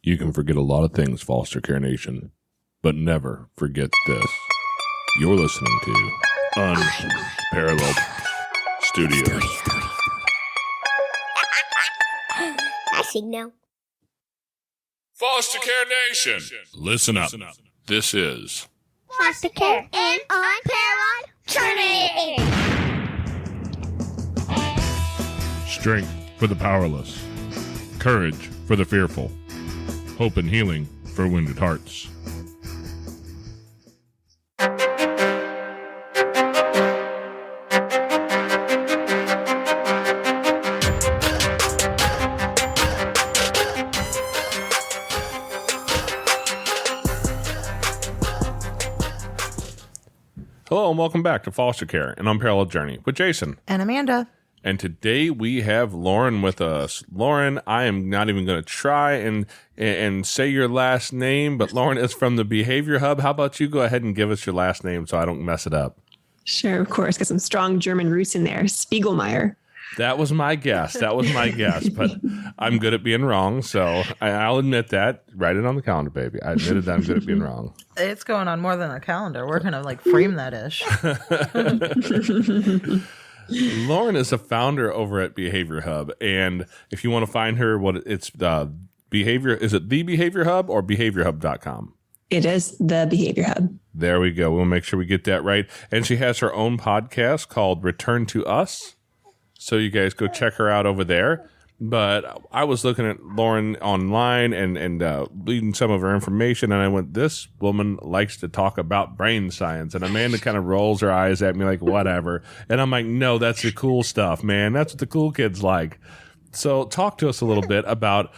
You can forget a lot of things, Foster Care Nation, but never forget this. You're listening to Unparalleled Studios. I signal. Foster Care Nation, listen up. This is Foster Care and Unparalleled Journey. strength for the powerless, courage for the fearful, hope and healing for wounded hearts. Hello and welcome back to Foster Care, an Unparalleled Journey with Jason. And Amanda. And today we have Lauren with us. Lauren, I am not even going to try and say your last name, but Lauren is from the Behavior Hub. How about you go ahead and give us your last name so I don't mess it up? Sure, of course. Got some strong German roots in there. Spigelmyer. That was my guess. But I'm good at being wrong, so I'll admit that. Write it on the calendar, baby. I admitted that I'm good at being wrong. It's going on more than a calendar. We're going to frame that ish. Lauren is a founder over at Behavior Hub, and if you want to find her, it's Behavior. Is it the Behavior Hub or behaviorhub.com? It is the Behavior Hub. There we go. We'll make sure we get that right. And she has her own podcast called Return to Us, so you guys go check her out over there. But I was looking at Lauren online and reading some of her information, and I went, this woman likes to talk about brain science. And Amanda kind of rolls her eyes at me like, whatever. And I'm like, no, that's the cool stuff, man. That's what the cool kids like. So talk to us a little bit about,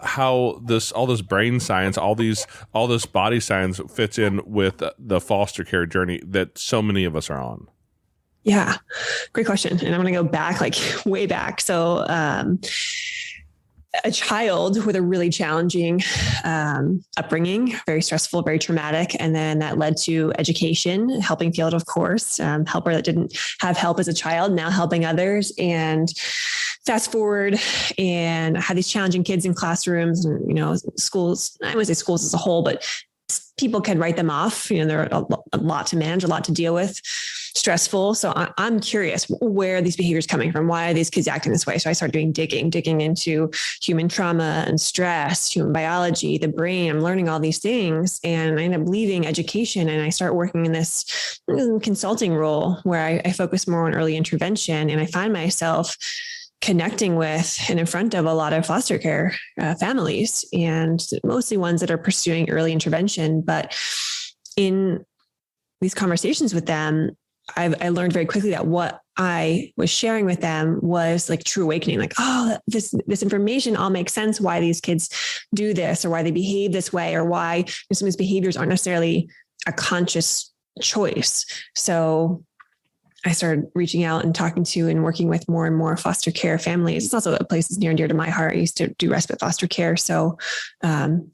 how all this brain science, all this body science fits in with the foster care journey that so many of us are on. Yeah, great question. And I'm going to go back, way back. So a child with a really challenging upbringing, very stressful, very traumatic. And then that led to education, helping field, of course, helper that didn't have help as a child, now helping others. And fast forward, and I had these challenging kids in classrooms and, schools, I wouldn't say schools as a whole, but people can write them off. They're a lot to manage, a lot to deal with, stressful. So I'm curious where are these behaviors coming from? Why are these kids acting this way? So I started doing digging into human trauma and stress, human biology, the brain. I'm learning all these things, and I end up leaving education, and I start working in this consulting role where I focus more on early intervention, and I find myself connecting with and in front of a lot of foster care families, and mostly ones that are pursuing early intervention. But in these conversations with them, I learned very quickly that what I was sharing with them was true awakening. This information all makes sense why these kids do this, or why they behave this way, or why some of these behaviors aren't necessarily a conscious choice. So I started reaching out and talking to and working with more and more foster care families. It's also a place that's near and dear to my heart. I used to do respite foster care. So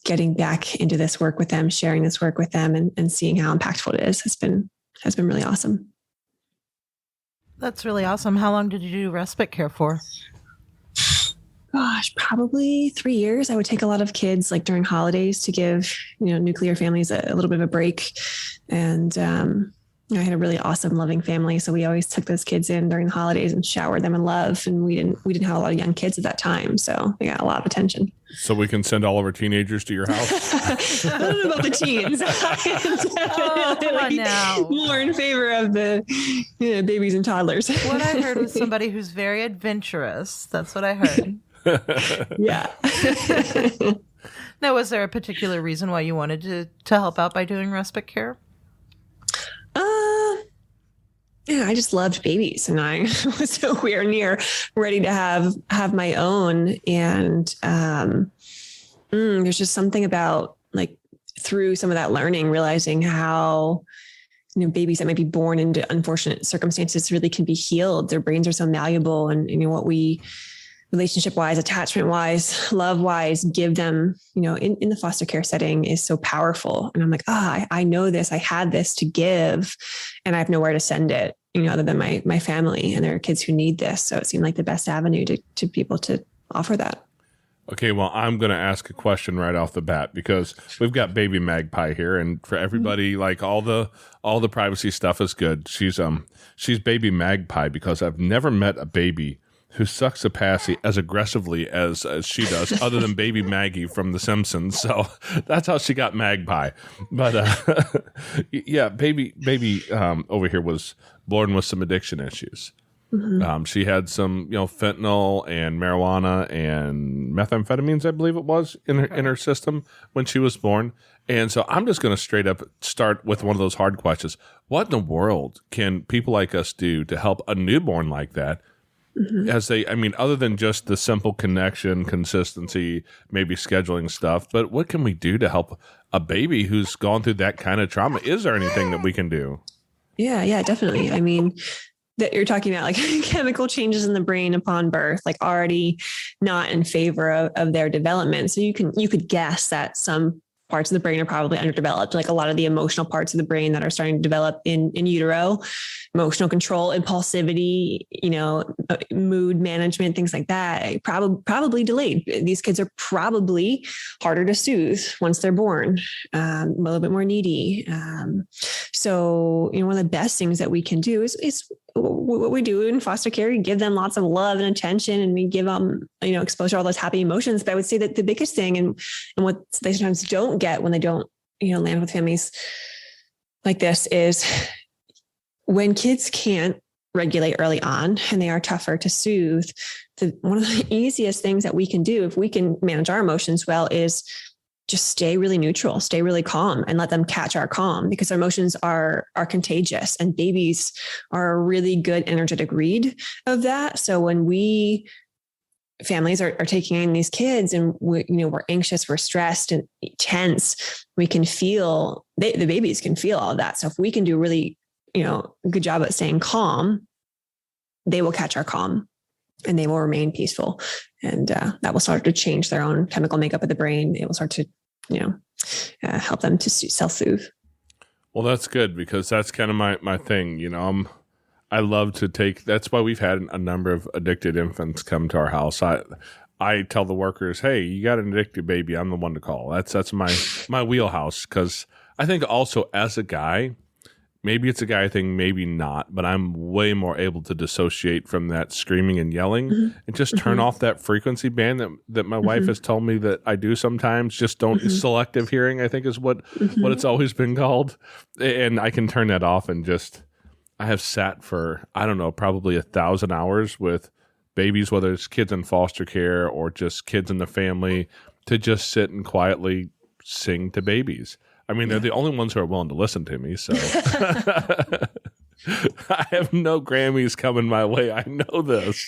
getting back into this work with them, sharing this work with them, and seeing how impactful it is has been really awesome. That's really awesome. How long did you do respite care for? Gosh, probably 3 years. I would take a lot of kids during holidays to give, nuclear families a little bit of a break. And I had a really awesome, loving family. So we always took those kids in during the holidays and showered them in love. And we didn't have a lot of young kids at that time. So they got a lot of attention. So we can send all of our teenagers to your house? I don't know about the teens. Come on now. More in favor of the babies and toddlers. What I heard was somebody who's very adventurous. That's what I heard. Yeah. Now, was there a particular reason why you wanted to help out by doing respite care? Yeah, I just loved babies, and I was so near ready to have my own. And there's just something about through some of that learning, realizing how babies that might be born into unfortunate circumstances really can be healed. Their brains are so malleable, and what we relationship wise, attachment wise, love wise, give them, in the foster care setting is so powerful. And I'm like, I know this, I had this to give, and I have nowhere to send it, other than my family. And there are kids who need this. So it seemed like the best avenue to people to offer that. Okay, well, I'm going to ask a question right off the bat because we've got baby Magpie here, and for everybody, like all the privacy stuff is good. She's baby Magpie because I've never met a baby who sucks a passy as aggressively as she does, other than baby Maggie from The Simpsons. So that's how she got Magpie. But yeah, baby over here was born with some addiction issues. Mm-hmm. She had some, fentanyl and marijuana and methamphetamines, I believe it was, in her system when she was born. And so I'm just going to straight up start with one of those hard questions. What in the world can people like us do to help a newborn like that? Mm-hmm. Other than just the simple connection, consistency, maybe scheduling stuff, but what can we do to help a baby who's gone through that kind of trauma? Is there anything that we can do? Yeah, definitely. That you're talking about like chemical changes in the brain upon birth, like already not in favor of their development. So you could guess that some parts of the brain are probably underdeveloped, like a lot of the emotional parts of the brain that are starting to develop in utero, emotional control, impulsivity, mood management, things like that, probably delayed. These kids are probably harder to soothe once they're born, a little bit more needy. So, one of the best things that we can do is what we do in foster care. We give them lots of love and attention, and we give them, exposure to all those happy emotions. But I would say that the biggest thing and what they sometimes don't get when they don't, land with families like this is when kids can't regulate early on and they are tougher to soothe. One of the easiest things that we can do if we can manage our emotions well is just stay really neutral, stay really calm, and let them catch our calm, because our emotions are contagious, and babies are a really good energetic read of that. So when families are taking in these kids and we're anxious, we're stressed and tense, we can feel, the babies can feel all of that. So if we can do a really, good job at staying calm, they will catch our calm and they will remain peaceful. And that will start to change their own chemical makeup of the brain. It will start to, help them to self-soothe. Well, that's good, because that's kind of my thing. I love to that's why we've had a number of addicted infants come to our house. I tell the workers, hey, you got an addicted baby, I'm the one to call. That's my wheelhouse, because I think also as a guy, maybe it's a guy thing, maybe not, but I'm way more able to dissociate from that screaming and yelling and just turn off that frequency band that my wife has told me that I do sometimes. Just don't selective hearing, I think is what it's always been called. And I can turn that off and I have sat for, I don't know, probably 1,000 hours with babies, whether it's kids in foster care or just kids in the family, to just sit and quietly sing to babies. They're the only ones who are willing to listen to me. So I have no Grammys coming my way. I know this,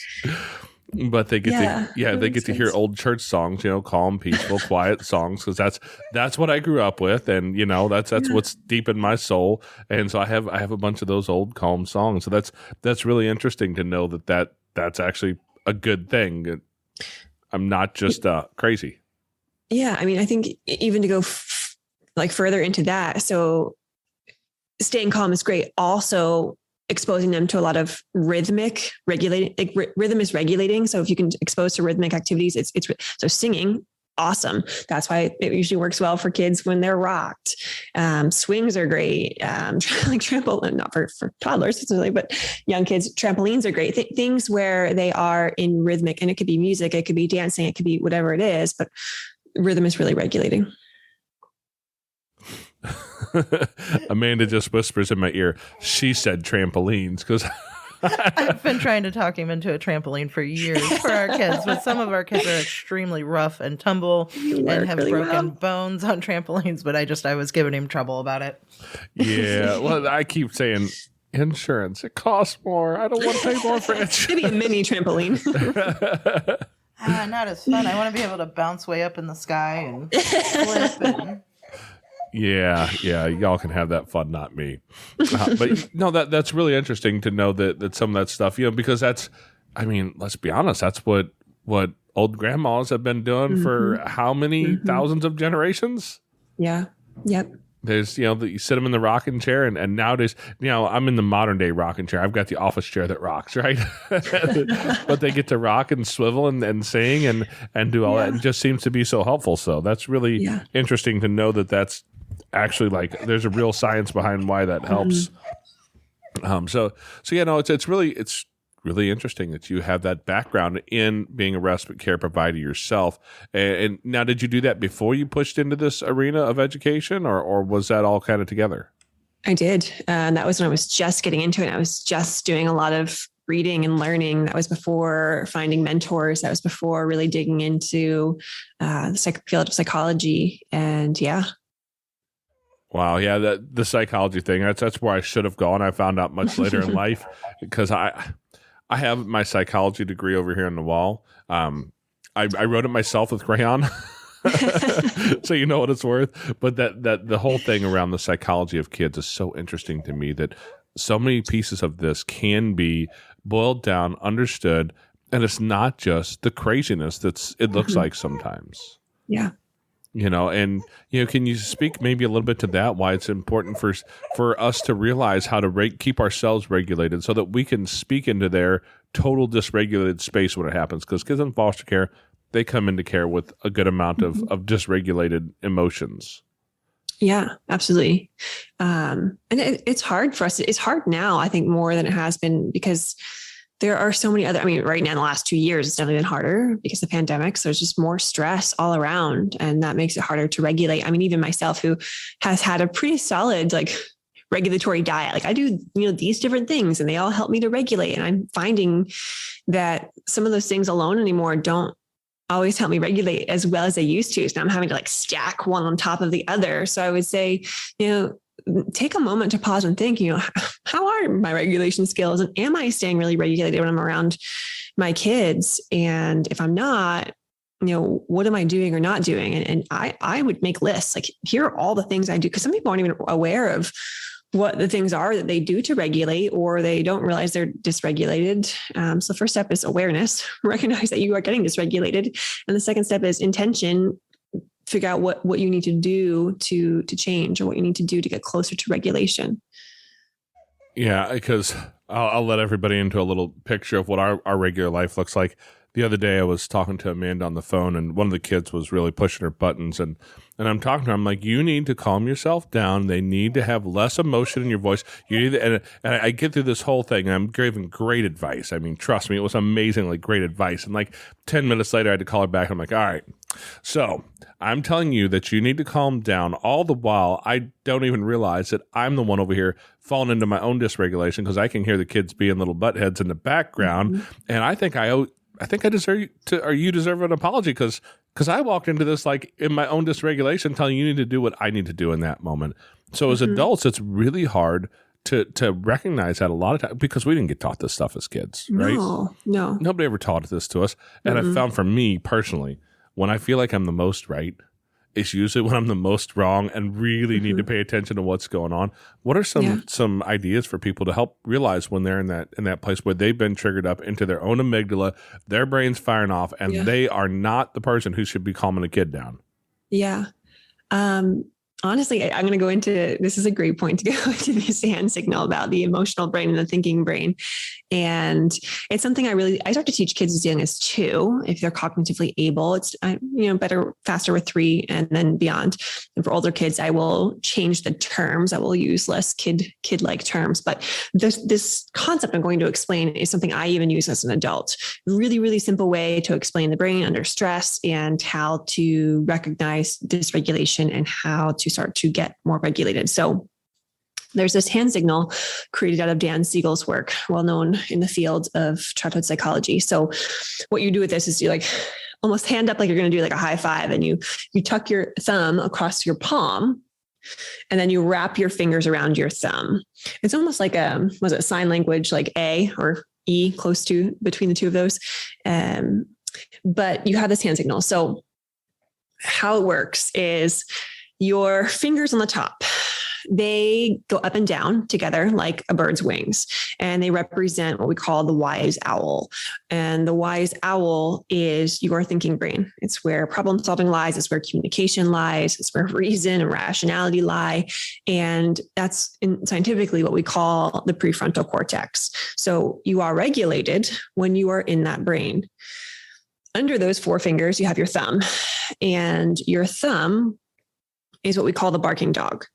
but they get to hear old church songs, calm, peaceful, quiet songs. Cause that's what I grew up with. And that's what's deep in my soul. And so I have a bunch of those old calm songs. So that's really interesting to know that's actually a good thing. I'm not just crazy. Yeah. I think even to go further into that. So staying calm is great. Also exposing them to a lot of rhythmic regulating, rhythm is regulating. So if you can expose to rhythmic activities, it's so singing. Awesome. That's why it usually works well for kids when they're rocked. Swings are great. Like trampoline, not for toddlers necessarily, but young kids, trampolines are great. Things where they are in rhythmic, and it could be music, it could be dancing, it could be whatever it is, but rhythm is really regulating. Amanda just whispers in my ear, she said trampolines, because I've been trying to talk him into a trampoline for years for our kids, but some of our kids are extremely rough and tumble and have really broken bones on trampolines, but I was giving him trouble about it. Yeah, well, I keep saying insurance, it costs more. I don't want to pay more for it. Maybe a mini trampoline. Not as fun. I want to be able to bounce way up in the sky and flip and... Yeah, y'all can have that fun, not me. But no, that's really interesting to know that some of that stuff, because that's, let's be honest, that's what old grandmas have been doing for how many thousands of generations? Yeah. Yep. There's, you sit them in the rocking chair, and nowadays, I'm in the modern day rocking chair. I've got the office chair that rocks, right? But they get to rock and swivel and sing and do all that. It just seems to be so helpful. So that's really interesting to know that that's actually like, there's a real science behind why that helps. It's really interesting that you have that background in being a respite care provider yourself. And now, did you do that before you pushed into this arena of education, or was that all kind of together? I did. And that was when I was just getting into it. I was just doing a lot of reading and learning. That was before finding mentors. That was before really digging into the field of psychology. And Wow. Yeah. The psychology thing, that's where I should have gone. I found out much later in life, because I have my psychology degree over here on the wall. I wrote it myself with crayon, so you know what it's worth. But that the whole thing around the psychology of kids is so interesting to me, that so many pieces of this can be boiled down, understood, and it's not just the craziness it looks like sometimes. Yeah. Can you speak maybe a little bit to that, why it's important for us to realize how to keep ourselves regulated so that we can speak into their total dysregulated space when it happens? Because kids in foster care, they come into care with a good amount of dysregulated emotions. Yeah, absolutely. And it's hard for us. It's hard now, I think, more than it has been, because there are so many right now in the last 2 years, it's definitely been harder because of the pandemic. So there's just more stress all around, and that makes it harder to regulate. I mean, even myself, who has had a pretty solid, regulatory diet, I do, these different things, and they all help me to regulate. And I'm finding that some of those things alone anymore don't always help me regulate as well as they used to. So now I'm having to stack one on top of the other. So I would say, take a moment to pause and think, how are my regulation skills, and am I staying really regulated when I'm around my kids? And if I'm not, what am I doing or not doing? And I would make lists, here are all the things I do. Cause some people aren't even aware of what the things are that they do to regulate, or they don't realize they're dysregulated. So the first step is awareness, recognize that you are getting dysregulated. And the second step is intention, figure out what you need to do to change, or what you need to do to get closer to regulation. Yeah, because I'll let everybody into a little picture of what our regular life looks like. The other day I was talking to Amanda on the phone, and one of the kids was really pushing her buttons, and I'm talking to her. I'm like, you need to calm yourself down. They need to have less emotion in your voice. You need to, and I get through this whole thing, and I'm giving great advice. I mean, trust me, it was amazingly great advice. And 10 minutes later, I had to call her back. I'm like, all right, so I'm telling you that you need to calm down. All the while, I don't even realize that I'm the one over here falling into my own dysregulation, because I can hear the kids being little buttheads in the background, and I think I deserve you deserve an apology, because I walked into this in my own dysregulation, telling you need to do what I need to do in that moment. So as adults, it's really hard to recognize that a lot of times, because we didn't get taught this stuff as kids, right? No. Nobody ever taught this to us. And I found, for me personally, when I feel like I'm the most right, it's usually when I'm the most wrong and really need to pay attention to what's going on. What are some ideas for people to help realize when they're in that place where they've been triggered up into their own amygdala, their brain's firing off, and they are not the person who should be calming a kid down? Yeah. Honestly, I'm going to go into, this is a great point to go into this hand signal about the emotional brain and the thinking brain. And it's something I start to teach kids as young as 2, if they're cognitively able. It's, better, faster with 3 and then beyond. And for older kids, I will change the terms. I will use less kid-like terms. But this concept I'm going to explain is something I even use as an adult. Really, really simple way to explain the brain under stress, and how to recognize dysregulation, and how to start to get more regulated. So there's this hand signal created out of Dan Siegel's work, well known in the field of childhood psychology. So what you do with this is you almost hand up like you're going to do a high five, and you tuck your thumb across your palm, and then you wrap your fingers around your thumb. It's almost like sign language, like A or E, close to between the two of those. But you have this hand signal. So how it works is your fingers on the top, they go up and down together like a bird's wings, and they represent what we call the wise owl. And the wise owl is your thinking brain. It's where problem solving lies. It's where communication lies. It's where reason and rationality lie. And that's scientifically what we call the prefrontal cortex. So you are regulated when you are in that brain. Under those four fingers, you have your thumb, and your thumb is what we call the barking dog.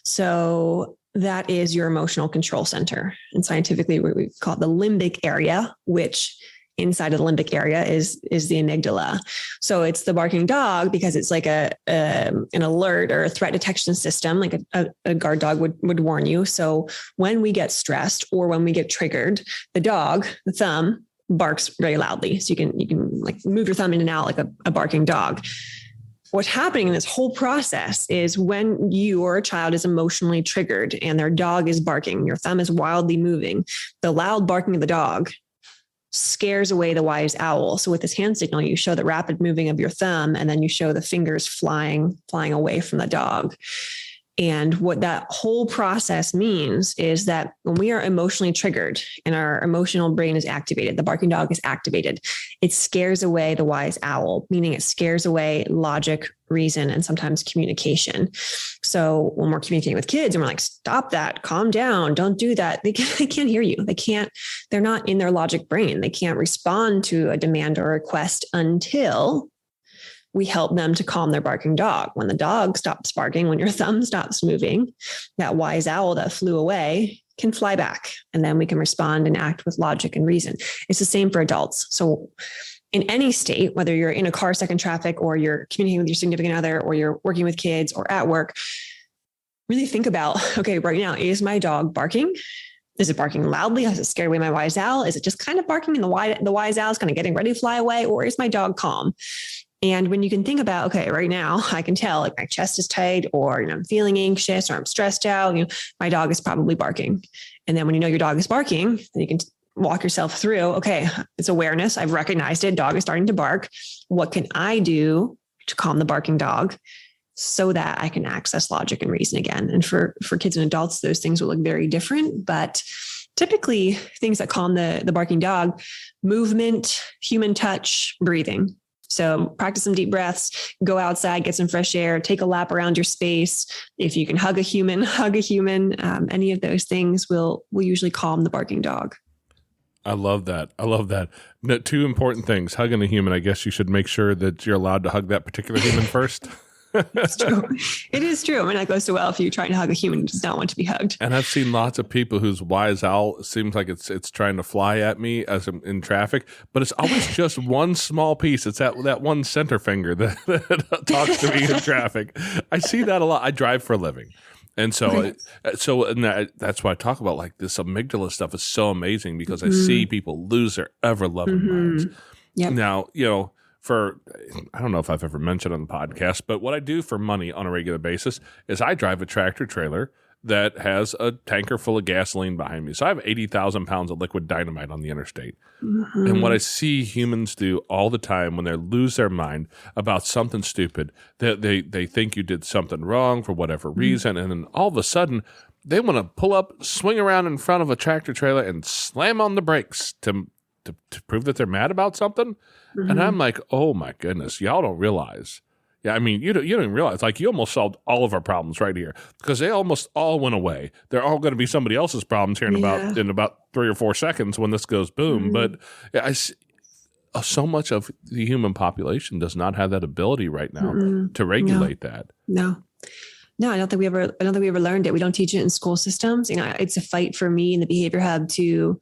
So that is your emotional control center. And scientifically, we call it the limbic area, which inside of the limbic area is the amygdala. So it's the barking dog because it's like an alert or a threat detection system, like a guard dog would warn you. So when we get stressed or when we get triggered, the dog, the thumb, barks very loudly. So you can like move your thumb in and out like a barking dog. What's happening in this whole process is when you or a child is emotionally triggered and their dog is barking, your thumb is wildly moving, the loud barking of the dog scares away the wise owl. So with this hand signal, you show the rapid moving of your thumb, and then you show the fingers flying away from the dog. And what that whole process means is that when we are emotionally triggered and our emotional brain is activated, the barking dog is activated, it scares away the wise owl, meaning it scares away logic, reason, and sometimes communication. So when we're communicating with kids and we're like, stop that, calm down, don't do that, they can't hear you. They're not in their logic brain. They can't respond to a demand or request until we help them to calm their barking dog. When the dog stops barking, when your thumb stops moving, that wise owl that flew away can fly back. And then we can respond and act with logic and reason. It's the same for adults. So in any state, whether you're in a car stuck in traffic or you're communicating with your significant other or you're working with kids or at work, really think about, okay, right now, is my dog barking? Is it barking loudly? Has it scared away my wise owl? Is it just kind of barking and the wise owl is kind of getting ready to fly away? Or is my dog calm? And when you can think about, okay, right now I can tell like my chest is tight or, I'm feeling anxious or I'm stressed out, my dog is probably barking. And then when you know your dog is barking, then you can walk yourself through, okay, it's awareness. I've recognized it. Dog is starting to bark. What can I do to calm the barking dog so that I can access logic and reason again? And for kids and adults, those things will look very different, but typically things that calm the barking dog: movement, human touch, breathing. So practice some deep breaths, go outside, get some fresh air, take a lap around your space. If you can hug a human, hug a human. Any of those things will usually calm the barking dog. I love that. No, two important things. Hugging a human, I guess you should make sure that you're allowed to hug that particular human first. It's true. It is true. I mean, that goes so well if you're trying to hug a human who does not want to be hugged. And I've seen lots of people whose wise owl seems like it's trying to fly at me as I'm in traffic, but it's always just one small piece. It's that one center finger that talks to me in traffic. I see that a lot. I drive for a living. And so, that's why I talk about like this amygdala stuff is so amazing because I see people lose their ever loving minds. Yep. Now, I don't know if I've ever mentioned on the podcast, but what I do for money on a regular basis is I drive a tractor trailer that has a tanker full of gasoline behind me. So I have 80,000 pounds of liquid dynamite on the interstate. Mm-hmm. And what I see humans do all the time when they lose their mind about something stupid, that they think you did something wrong for whatever reason. And then all of a sudden they want to pull up, swing around in front of a tractor trailer and slam on the brakes to prove that they're mad about something. Mm-hmm. And I'm like, oh my goodness, y'all don't realize. Yeah, I mean, you don't even realize, like, you almost solved all of our problems right here because they almost all went away. They're all going to be somebody else's problems here in about 3 or 4 seconds when this goes boom. Mm-hmm. But so much of the human population does not have that ability right now to regulate that. No, I don't think we ever learned it. We don't teach it in school systems. It's a fight for me in the Behavior Hub to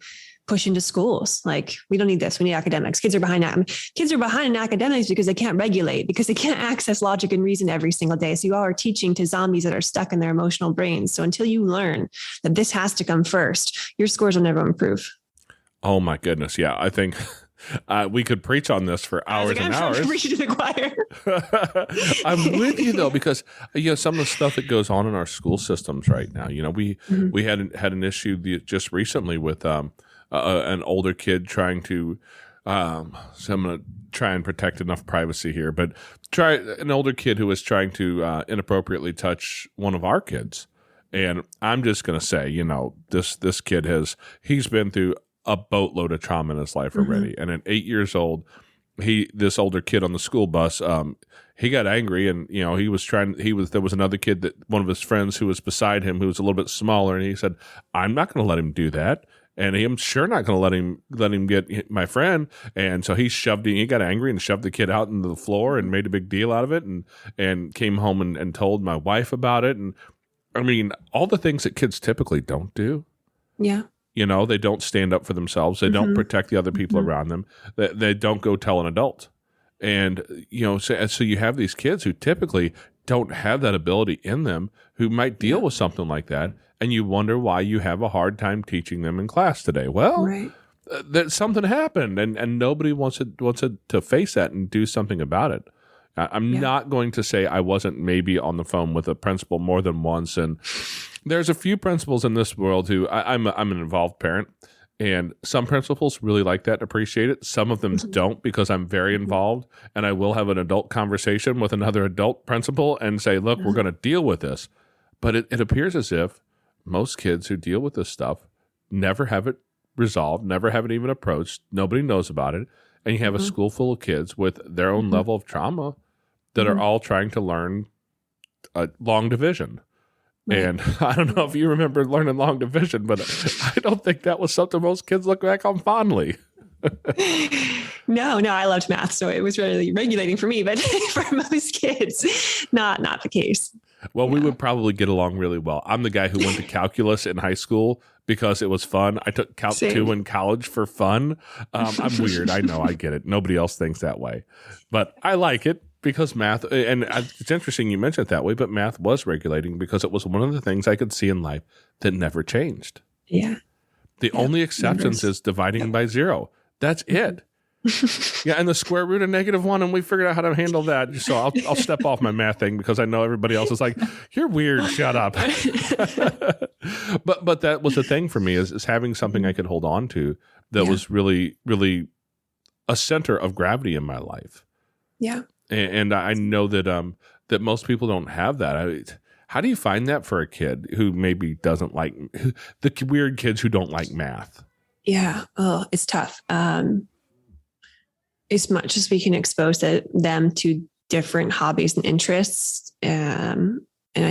push into schools. Like, we don't need this. We need academics. Kids are behind in academics because they can't regulate, because they can't access logic and reason every single day. So you all are teaching to zombies that are stuck in their emotional brains. So until you learn that this has to come first, your scores will never improve. Oh my goodness. Yeah. I think we could preach on this for hours and hours. I'm preaching to the choir. I'm with you though, because some of the stuff that goes on in our school systems right now, we had an issue just recently with an older kid trying to, so I'm going to try and protect enough privacy here, but an older kid who was trying to inappropriately touch one of our kids. And I'm just going to say, this kid he's been through a boatload of trauma in his life already. And at 8 years old, this older kid on the school bus, he got angry, and there was another kid, that one of his friends who was beside him, who was a little bit smaller, and he said, I'm not going to let him do that. And I'm sure not going to let him get my friend. And so he got angry and shoved the kid out into the floor and made a big deal out of it, and came home and told my wife about it. And I mean, all the things that kids typically don't do. Yeah. They don't stand up for themselves. They don't protect the other people around them. They don't go tell an adult. And, so you have these kids who typically don't have that ability in them, who might deal with something like that. And you wonder why you have a hard time teaching them in class today. Well, that something happened, and nobody wants to face that and do something about it. I'm not going to say I wasn't maybe on the phone with a principal more than once. And there's a few principals in this world who I'm an involved parent, and some principals really like that and appreciate it. Some of them don't, because I'm very involved, and I will have an adult conversation with another adult principal and say, look, we're going to deal with this. But it appears as if most kids who deal with this stuff never have it resolved, never have it even approached. Nobody knows about it. And you have a school full of kids with their own level of trauma that are all trying to learn long division. Right. And I don't know if you remember learning long division, but I don't think that was something most kids look back on fondly. No, I loved math, so it was really regulating for me, but for most kids, not the case. Well, we would probably get along really well. I'm the guy who went to calculus in high school because it was fun. I took Calc 2 in college for fun. I'm weird. I know. I get it. Nobody else thinks that way. But I like it because math, and it's interesting you mentioned it that way, but math was regulating because it was one of the things I could see in life that never changed. Yeah. The only exceptions is dividing by 0. That's it. Yeah, and the square root of -1, and we figured out how to handle that. So I'll step off my math thing because I know everybody else is like, you're weird, shut up. But that was the thing for me is having something I could hold on to that was really, really a center of gravity in my life. Yeah. And I know that that most people don't have that. How do you find that for a kid who maybe doesn't like the weird kids who don't like math? Yeah. Oh, it's tough. As much as we can expose them to different hobbies and interests, and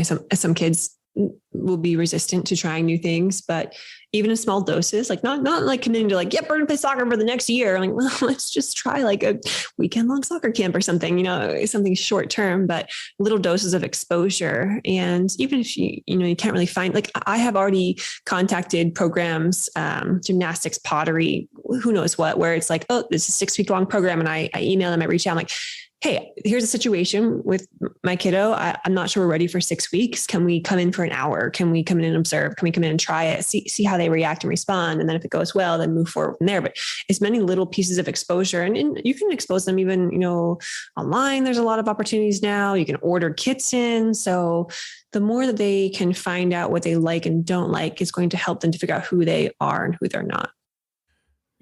some kids will be resistant to trying new things, but even in small doses, like not like committing to like, yep, we're gonna play soccer for the next year. Like, well, let's just try like a weekend long soccer camp or something, something short term, but little doses of exposure. And even if you can't really find, like I have already contacted programs, gymnastics, pottery, who knows what, where it's like, oh, this is a 6-week long program. And I email them, I reach out, I'm like, hey, here's a situation with my kiddo. I'm not sure we're ready for 6 weeks. Can we come in for an hour? Can we come in and observe? Can we come in and try it? See how they react and respond. And then if it goes well, then move forward from there. But it's many little pieces of exposure, and you can expose them even, online. There's a lot of opportunities now. You can order kits in. So the more that they can find out what they like and don't like is going to help them to figure out who they are and who they're not.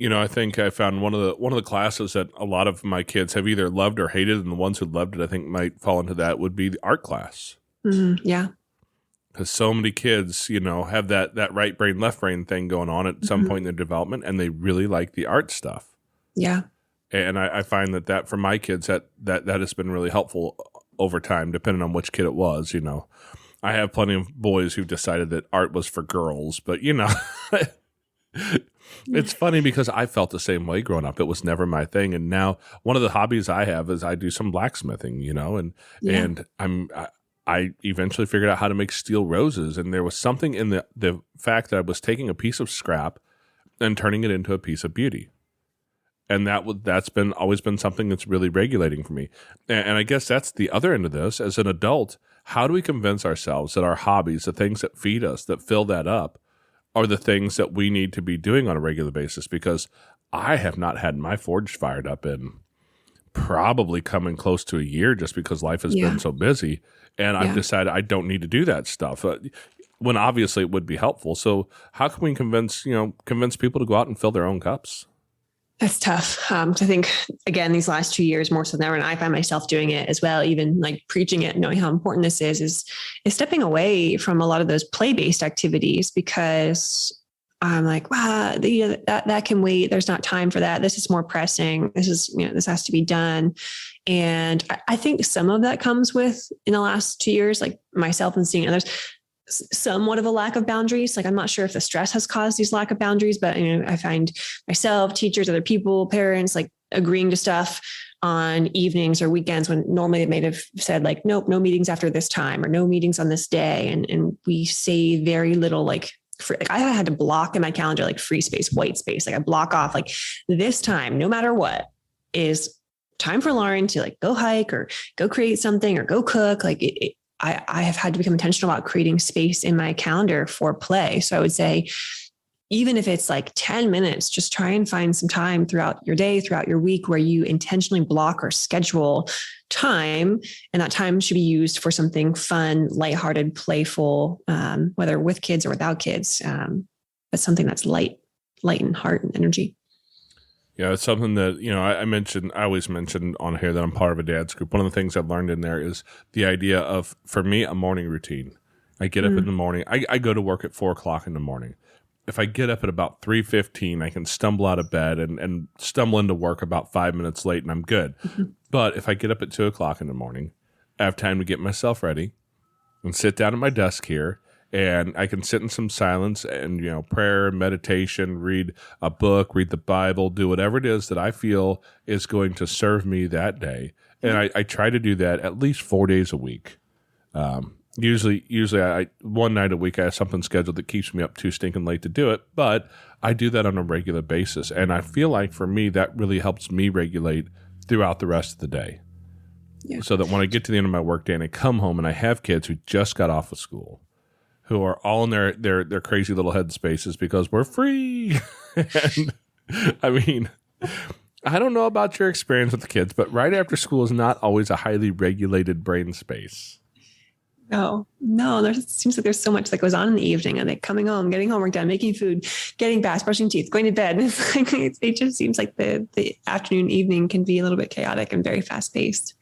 I think I found one of the classes that a lot of my kids have either loved or hated, and the ones who loved it, I think, might fall into that, would be the art class. Yeah. Because so many kids, have that right brain, left brain thing going on at some point in their development, and they really like the art stuff. Yeah. And I find that for my kids, that has been really helpful over time, depending on which kid it was. I have plenty of boys who decided that art was for girls, but it's funny because I felt the same way growing up. It was never my thing. And now one of the hobbies I have is I do some blacksmithing, and I eventually figured out how to make steel roses. And there was something in the fact that I was taking a piece of scrap and turning it into a piece of beauty. And that's always been something that's really regulating for me. And I guess that's the other end of this. As an adult, how do we convince ourselves that our hobbies, the things that feed us, that fill that up, are the things that we need to be doing on a regular basis? Because I have not had my forge fired up in probably coming close to a year, just because life has been so busy. And I've decided I don't need to do that stuff when obviously it would be helpful. So how can we convince people to go out and fill their own cups? That's tough. 'Cause I think, again, these last 2 years, more so than ever, and I find myself doing it as well, even like preaching it, knowing how important this is stepping away from a lot of those play-based activities, because I'm like, wow, that can wait. There's not time for that. This is more pressing. This has to be done. And I think some of that comes with, in the last 2 years, like myself and seeing others, somewhat of a lack of boundaries. Like, I'm not sure if the stress has caused these lack of boundaries, but I find myself, teachers, other people, parents, like agreeing to stuff on evenings or weekends when normally they may have said like, nope, no meetings after this time, or no meetings on this day. And we say very little, like I had to block in my calendar, like free space, white space. Like I block off like this time, no matter what, is time for Lauren to like go hike or go create something or go cook. Like I have had to become intentional about creating space in my calendar for play. So I would say, even if it's like 10 minutes, just try and find some time throughout your day, throughout your week, where you intentionally block or schedule time. And that time should be used for something fun, lighthearted, playful, whether with kids or without kids. But something that's light in heart and energy. Yeah, it's something that, I always mention on here that I'm part of a dad's group. One of the things I've learned in there is the idea of, for me, a morning routine. I get up in the morning. I go to work at 4:00 in the morning. If I get up at about 3:15, I can stumble out of bed and stumble into work about 5 minutes late, and I'm good. But if I get up at 2:00 in the morning, I have time to get myself ready and sit down at my desk here, and I can sit in some silence and, prayer, meditation, read a book, read the Bible, do whatever it is that I feel is going to serve me that day. And I try to do that at least 4 days a week. Usually I one night a week I have something scheduled that keeps me up too stinking late to do it, but I do that on a regular basis. And I feel like for me, that really helps me regulate throughout the rest of the day. Yeah. So that when I get to the end of my workday and I come home and I have kids who just got off of school, who are all in their crazy little head spaces because we're free. And I mean, I don't know about your experience with the kids, but right after school is not always a highly regulated brain space. No, there seems like there's so much that goes on in the evening, and like coming home, getting homework done, making food, getting baths, brushing teeth, going to bed. It's like, it just seems like the afternoon, evening can be a little bit chaotic and very fast paced.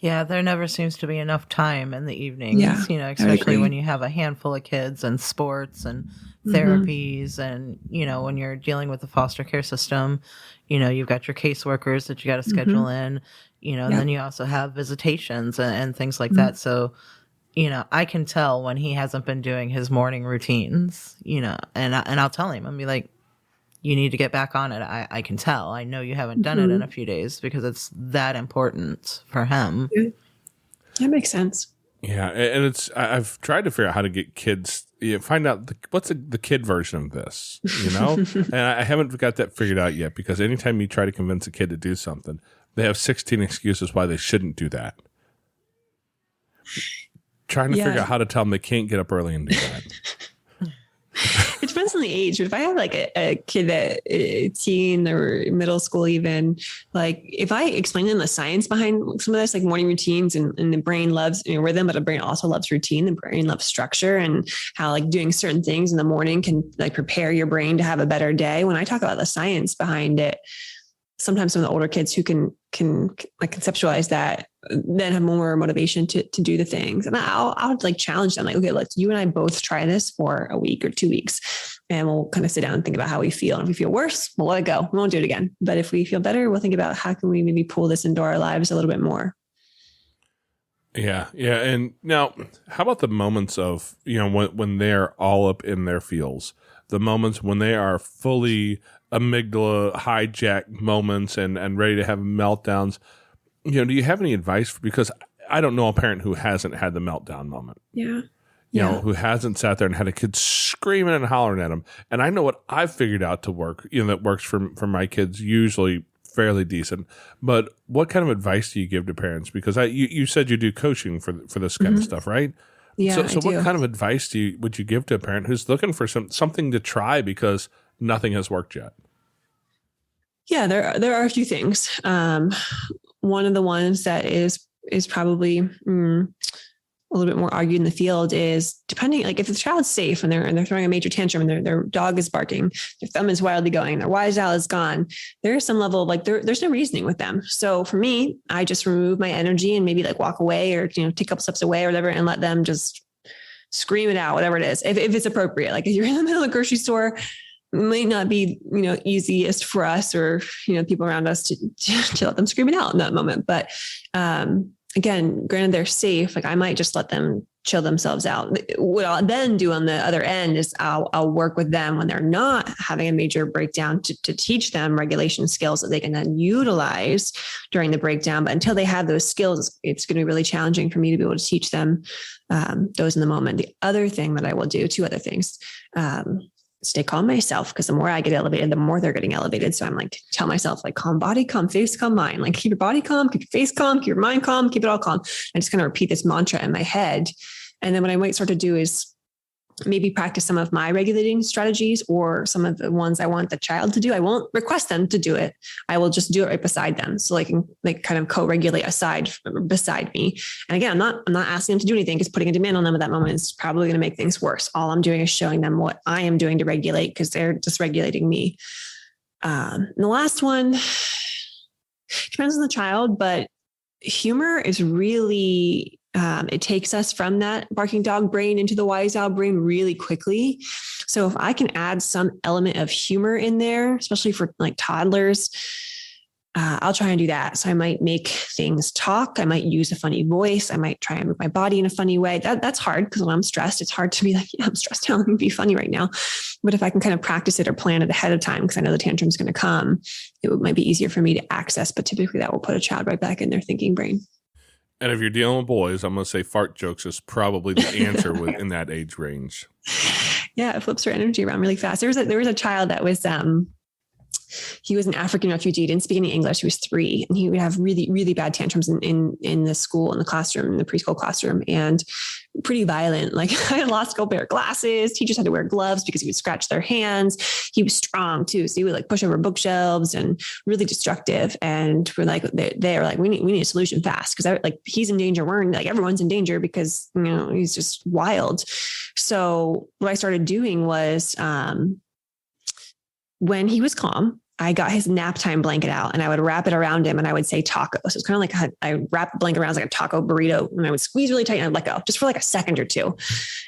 Yeah, there never seems to be enough time in the evenings, especially when you have a handful of kids and sports and therapies and, when you're dealing with the foster care system, you've got your caseworkers that you got to schedule in, and then you also have visitations and things like that. So, I can tell when he hasn't been doing his morning routines, and I'll tell him, I'll be like, you need to get back on it. I can tell. I know you haven't done it in a few days because it's that important for him. That makes sense. Yeah, and I've tried to figure out how to get kids, find out what's the kid version of this, and I haven't got that figured out yet, because anytime you try to convince a kid to do something, they have 16 excuses why they shouldn't do that. Trying to figure out how to tell them they can't get up early and do that. It depends on the age, but if I have like a kid that teen or middle school, even, like if I explain them the science behind some of this, like morning routines, and the brain loves rhythm, but the brain also loves routine. The brain loves structure, and how like doing certain things in the morning can like prepare your brain to have a better day. When I talk about the science behind it, sometimes some of the older kids who can like conceptualize that then have more motivation to do the things. And I'll like challenge them, like, okay, let's, you and I both try this for a week or 2 weeks, and we'll kind of sit down and think about how we feel. And if we feel worse, we'll let it go. We won't do it again. But if we feel better, we'll think about how can we maybe pull this into our lives a little bit more. Yeah. Yeah. And now, how about the moments of, when they're all up in their feels, the moments when they are fully amygdala hijack moments and ready to have meltdowns? Do you have any advice? Because I don't know a parent who hasn't had the meltdown moment. Yeah. Who hasn't sat there and had a kid screaming and hollering at them. And I know what I've figured out to work, that works for my kids, usually fairly decent. But what kind of advice do you give to parents? Because you said you do coaching for this kind of stuff, right? Yeah. So what kind of advice would you give to a parent who's looking for something to try because nothing has worked yet? Yeah, there are a few things. One of the ones that is probably a little bit more argued in the field is depending, like if the child's safe and they're throwing a major tantrum and their dog is barking, their thumb is wildly going, their wise owl is gone, there's some level of like, there's no reasoning with them. So for me, I just remove my energy and maybe like walk away or, take a couple steps away or whatever, and let them just scream it out, whatever it is. If it's appropriate, like if you're in the middle of a grocery store, it might not be, easiest for us or, people around us to let them scream it out in that moment. But, again, granted they're safe, like I might just let them chill themselves out. What I'll then do on the other end is I'll work with them when they're not having a major breakdown to teach them regulation skills that they can then utilize during the breakdown. But until they have those skills, it's going to be really challenging for me to be able to teach them those in the moment. The other thing that I will do, two other things, stay calm myself, because the more I get elevated, the more they're getting elevated. So I'm like, tell myself like, calm body, calm face, calm mind, like keep your body calm, keep your face calm, keep your mind calm, keep it all calm. I just kind of repeat this mantra in my head. And then what I might start to do is maybe practice some of my regulating strategies or some of the ones I want the child to do. I won't request them to do it. I will just do it right beside them. So like kind of co-regulate beside me. And again, I'm not asking them to do anything, because putting a demand on them at that moment is probably going to make things worse. All I'm doing is showing them what I am doing to regulate, because they're dysregulating me. And the last one depends on the child, but humor is really, it takes us from that barking dog brain into the wise owl brain really quickly. So if I can add some element of humor in there, especially for like toddlers, I'll try and do that. So I might make things talk. I might use a funny voice. I might try and move my body in a funny way. That's hard, because when I'm stressed, it's hard to be like, yeah, I'm stressed out. Let me be funny right now. But if I can kind of practice it or plan it ahead of time, because I know the tantrum is going to come, might be easier for me to access. But typically that will put a child right back in their thinking brain. And if you're dealing with boys, I'm going to say fart jokes is probably the answer in that age range. Yeah, it flips her energy around really fast. There was a child that was, he was an African refugee, didn't speak any English. He was 3, and he would have really, really bad tantrums in the school, in the classroom, in the preschool classroom, and pretty violent. Like I had lost a pair of glasses. Teachers had to wear gloves because he would scratch their hands. He was strong too. So he would like push over bookshelves and really destructive. And we're like, they were like, we need a solution fast. Cause he's in danger. We're like, everyone's in danger because, he's just wild. So what I started doing was, when he was calm, I got his nap time blanket out and I would wrap it around him and I would say taco. So it's kind of like I wrap the blanket around like a taco burrito, and I would squeeze really tight and I'd let go just for like a second or two.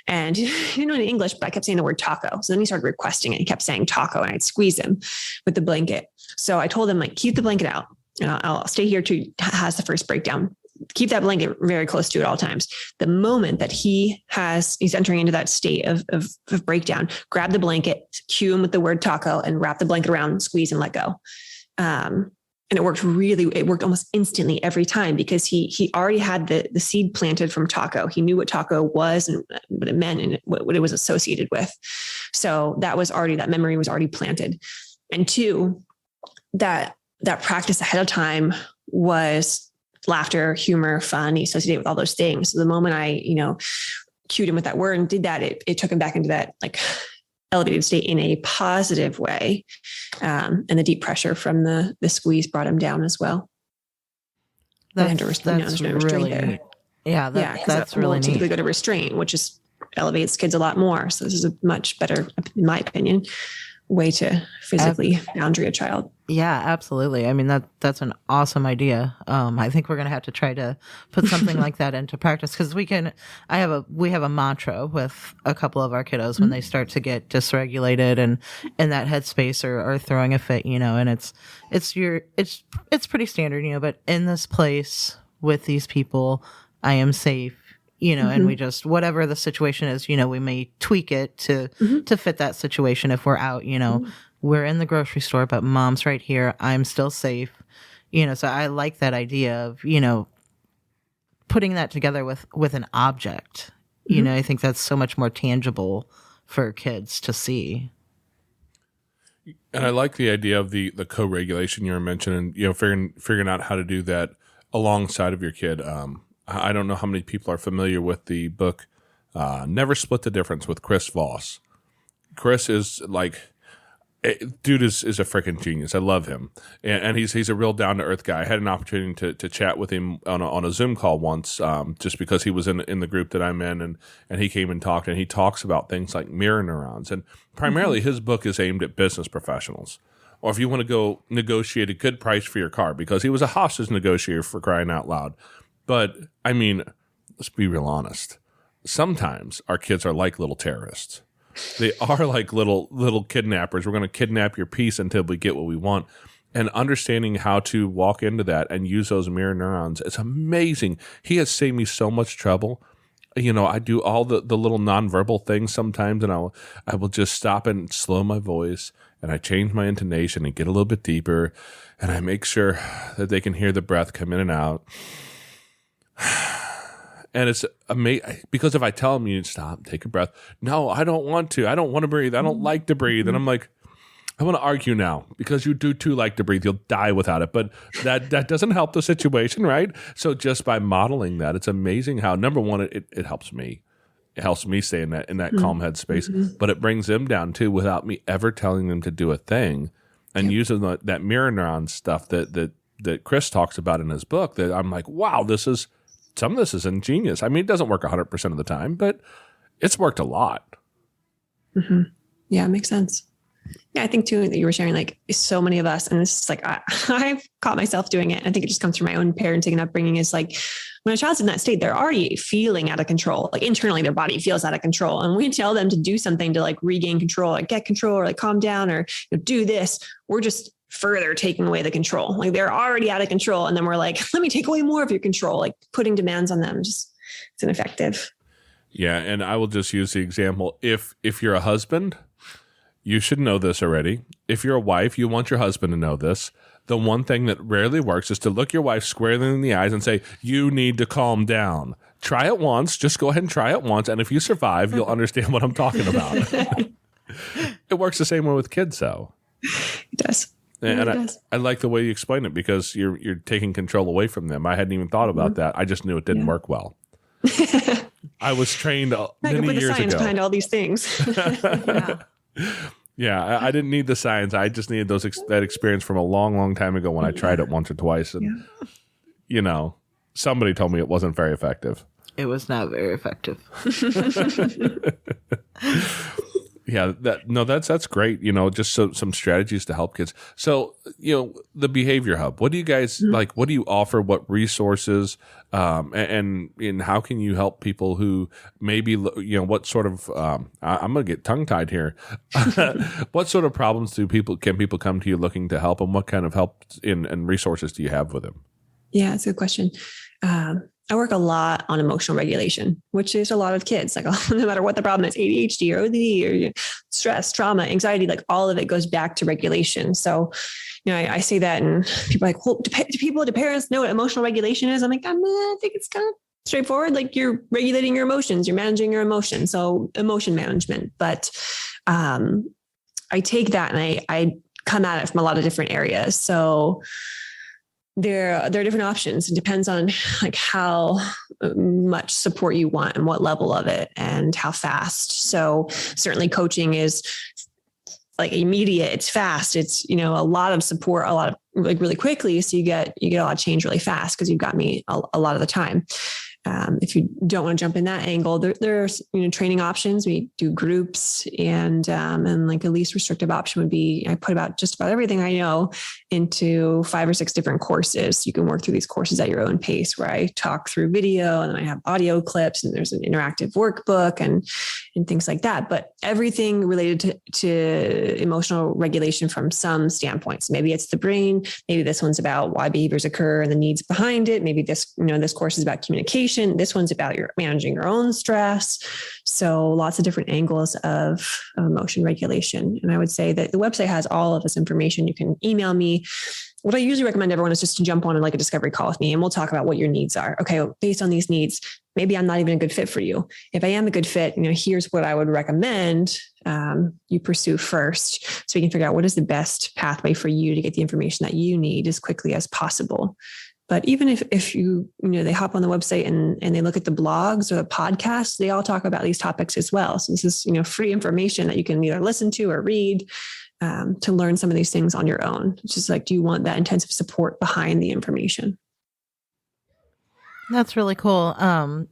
And he didn't know any English, but I kept saying the word taco. So then he started requesting it. He kept saying taco, and I'd squeeze him with the blanket. So I told him like, keep the blanket out and I'll stay here till he has the first breakdown. Keep that blanket very close to at all times. The moment that he's entering into that state of breakdown, grab the blanket, cue him with the word taco, and wrap the blanket around, squeeze and let go. And it worked almost instantly every time, because he already had the seed planted from taco. He knew what taco was and what it meant and what it was associated with. So that memory was already planted. And 2, that practice ahead of time was laughter, humor, fun, associated with all those things. So the moment I, cued him with that word and did that, it took him back into that like elevated state in a positive way. And the deep pressure from the squeeze brought him down as well. That's really neat. Yeah, that's really neat. Typically go to restraint, which is elevates kids a lot more. So this is a much better, in my opinion, way to physically boundary a child. Yeah, absolutely. I mean, that's an awesome idea. I think we're going to have to try to put something like that into practice, because we have a mantra with a couple of our kiddos when they start to get dysregulated and in that headspace or throwing a fit, and it's pretty standard, but in this place with these people, I am safe. And we just, whatever the situation is, we may tweak it to fit that situation. If we're out, we're in the grocery store, but mom's right here. I'm still safe. So I like that idea of, putting that together with an object. I think that's so much more tangible for kids to see. And I like the idea of the co-regulation you were mentioning, figuring out how to do that alongside of your kid. I don't know how many people are familiar with the book Never Split the Difference with Chris Voss. Chris is like, Dude is a freaking genius. I love him, and he's a real down to earth guy. I had an opportunity to chat with him on a Zoom call once, just because he was in the group that I'm in, and he came and talked, and he talks about things like mirror neurons, and primarily his book is aimed at business professionals, or if you want to go negotiate a good price for your car, because he was a hostage negotiator, for crying out loud. But I mean, let's be real honest. Sometimes our kids are like little terrorists. They are like little kidnappers. We're going to kidnap your peace until we get what we want. And understanding how to walk into that and use those mirror neurons, it's amazing. He has saved me so much trouble. You know, I do all the little nonverbal things sometimes, and I will just stop and slow my voice, and I change my intonation and get a little bit deeper, and I make sure that they can hear the breath come in and out. And it's amazing, because if I tell them, you stop, take a breath. No, I don't want to. I don't want to breathe. I don't like to breathe. And I'm like, I want to argue now, because you do too like to breathe. You'll die without it. But that doesn't help the situation, right? So just by modeling that, it's amazing how, number one, it helps me. It helps me stay in that calm headspace. But it brings them down too, without me ever telling them to do a thing. And using that mirror neuron stuff that Chris talks about in his book, that I'm like, wow, some of this is ingenious. I mean, it doesn't work 100% of the time, but it's worked a lot. Mm-hmm. Yeah, it makes sense. Yeah, I think too that you were sharing, like, so many of us, and this is like, I've caught myself doing it. I think it just comes from my own parenting and upbringing, is like, when a child's in that state, they're already feeling out of control. Like internally, their body feels out of control. And we tell them to do something to like regain control, or get control, or like calm down, or do this. We're just further taking away the control. Like they're already out of control. And then we're like, let me take away more of your control, like putting demands on them. Just, it's ineffective. Yeah. And I will just use the example. If you're a husband, you should know this already. If you're a wife, you want your husband to know this. The one thing that rarely works is to look your wife squarely in the eyes and say, you need to calm down. Try it once. Just go ahead and try it once. And if you survive, you'll understand what I'm talking about. It works the same way with kids, though. It does. And I like the way you explain it, because you're taking control away from them. I hadn't even thought about that. I just knew it didn't work well. I was trained many years ago. The science behind all these things. Yeah, I didn't need the science. I just needed that experience from a long, long time ago when I tried it once or twice. And, you know, somebody told me it wasn't very effective. It was not very effective. Yeah, that's great. You know, just some strategies to help kids. So, you know, the Behavior Hub, what do you guys like? What do you offer? What resources? And how can you help people who maybe, you know, what sort of, I'm going to get tongue tied here. What sort of problems can people come to you looking to help, and what kind of help and resources do you have with them? Yeah, it's a good question. I work a lot on emotional regulation, which is a lot of kids, like no matter what the problem is, ADHD or ODD or stress, trauma, anxiety, like all of it goes back to regulation. So, you know, I say that, and people are like, well, do parents know what emotional regulation is? I'm like, I think it's kind of straightforward. Like you're regulating your emotions, you're managing your emotions. So emotion management. But I take that and I come at it from a lot of different areas. So there are different options. It depends on like how much support you want and what level of it and how fast. So certainly coaching is like immediate, it's fast. It's, you know, a lot of support, a lot of like really quickly. So you get a lot of change really fast because you've got me a lot of the time. If you don't want to jump in that angle, there's, you know, training options. We do groups, and like a least restrictive option would be, I put just about everything I know into 5 or 6 different courses. You can work through these courses at your own pace, where I talk through video, and then I have audio clips, and there's an interactive workbook and things like that. But everything related to emotional regulation from some standpoints. Maybe it's the brain. Maybe this one's about why behaviors occur and the needs behind it. Maybe this course is about communication. This one's about managing your own stress. So lots of different angles of emotion regulation. And I would say that the website has all of this information. You can email me. What I usually recommend everyone is just to jump on like a discovery call with me, and we'll talk about what your needs are. Okay, well, based on these needs, maybe I'm not even a good fit for you. If I am a good fit, you know, here's what I would recommend you pursue first, so we can figure out what is the best pathway for you to get the information that you need as quickly as possible. But even if you know, they hop on the website and they look at the blogs or the podcasts, they all talk about these topics as well. So this is, you know, free information that you can either listen to or read. to learn some of these things on your own. It's just like, do you want that intensive support behind the information? That's really cool.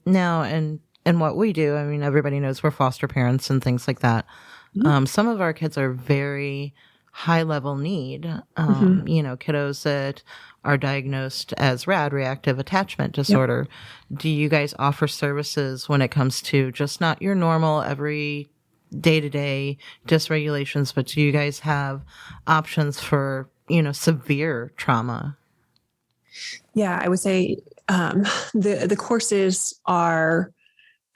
Now, and what we do, I mean, everybody knows we're foster parents and things like that. Some of our kids are very high level need, kiddos that are diagnosed as RAD, reactive attachment disorder. Yep. Do you guys offer services when it comes to just not your normal every day-to-day dysregulations, but do you guys have options for, severe trauma? Yeah, I would say the courses are,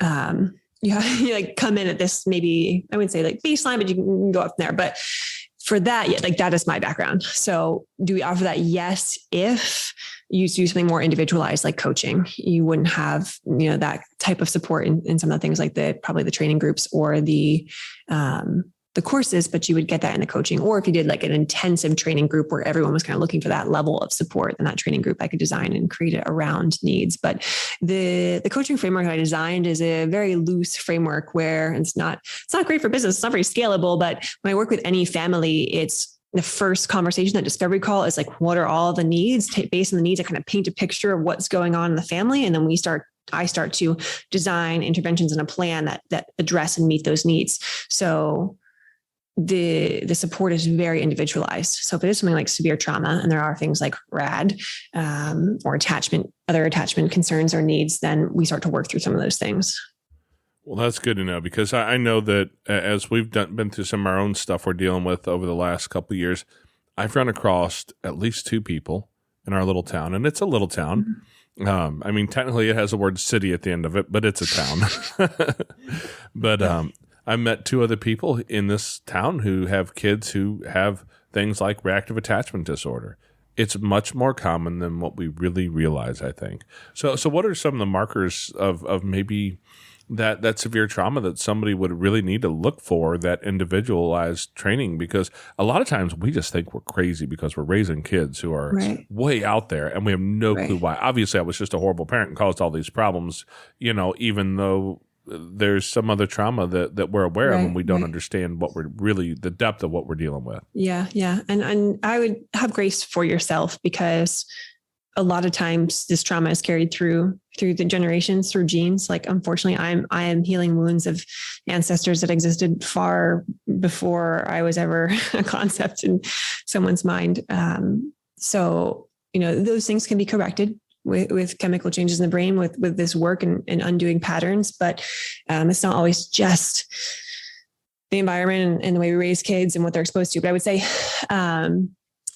you like come in at this, maybe I wouldn't say like baseline, but you can go up there. But for that, like that is my background. So do we offer that? Yes. If you do something more individualized, like coaching, you wouldn't have, that type of support in some of the things like probably the training groups or the courses, but you would get that in the coaching. Or if you did like an intensive training group where everyone was kind of looking for that level of support, then that training group I could design and create it around needs. But the coaching framework that I designed is a very loose framework where it's not great for business. It's not very scalable, but when I work with any family, it's the first conversation, that discovery call is like, what are all the needs? Based on the needs, I kind of paint a picture of what's going on in the family. And then I start to design interventions and a plan that address and meet those needs. So the support is very individualized. So if it is something like severe trauma and there are things like RAD or other attachment concerns or needs, then we start to work through some of those things. Well, that's good to know, because I know that as we've been through some of our own stuff we're dealing with over the last couple of years, I've run across at least 2 people in our little town, and it's a little town. I mean, technically it has the word city at the end of it, but it's a town. But I met 2 other people in this town who have kids who have things like reactive attachment disorder. It's much more common than what we really realize, I think. So what are some of the markers of maybe that severe trauma that somebody would really need to look for, that individualized training? Because a lot of times we just think we're crazy because we're raising kids who are way out there and we have no clue why. Obviously, I was just a horrible parent and caused all these problems, even though there's some other trauma that we're aware of and we don't understand what we're really, the depth of what we're dealing with. Yeah. Yeah. And I would have grace for yourself, because a lot of times this trauma is carried through the generations, through genes. Like, unfortunately, I am healing wounds of ancestors that existed far before I was ever a concept in someone's mind. So, those things can be corrected with chemical changes in the brain, with this work and undoing patterns. But it's not always just the environment and the way we raise kids and what they're exposed to. But I would say,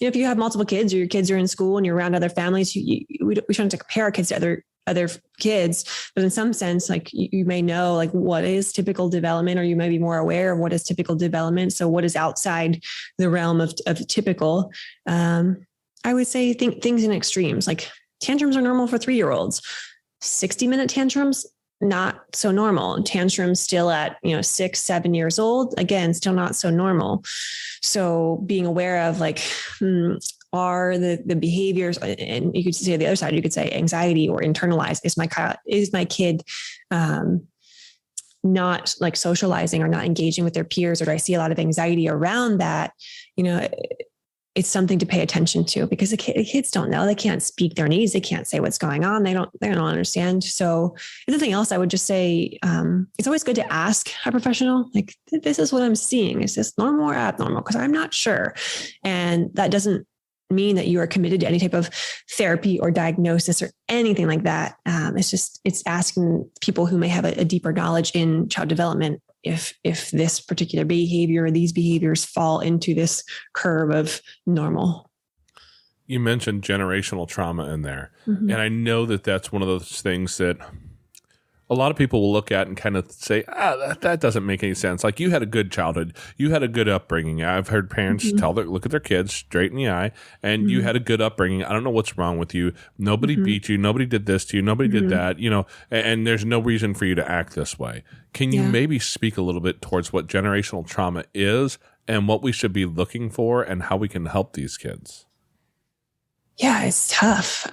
if you have multiple kids, or your kids are in school and you're around other families, we shouldn't compare our kids to other kids, but in some sense, like you may know like what is typical development, or you may be more aware of what is typical development. So what is outside the realm of typical? I would say think things in extremes, like tantrums are normal for 3-year-olds. 60-minute tantrums, not so normal. Tantrums still at 6-7 years old, again, still not so normal. So being aware of like, are the behaviors, and you could say the other side, you could say anxiety or internalized. Is my kid not like socializing or not engaging with their peers, or do I see a lot of anxiety around that? It's something to pay attention to, because the kids don't know. They can't speak their needs. They can't say what's going on. They don't understand. So if nothing else, I would just say, it's always good to ask a professional, like, this is what I'm seeing. Is this normal or abnormal? Because I'm not sure. And that doesn't mean that you are committed to any type of therapy or diagnosis or anything like that. It's asking people who may have a deeper knowledge in child development if this particular behavior or these behaviors fall into this curve of normal. You mentioned generational trauma in there. Mm-hmm. And I know that that's one of those things that a lot of people will look at and kind of say, that doesn't make any sense. Like, you had a good childhood. You had a good upbringing. I've heard parents look at their kids straight in the eye, and you had a good upbringing. I don't know what's wrong with you. Nobody beat you. Nobody did this to you. Nobody did that, and there's no reason for you to act this way. Can you maybe speak a little bit towards what generational trauma is and what we should be looking for and how we can help these kids? Yeah, it's tough.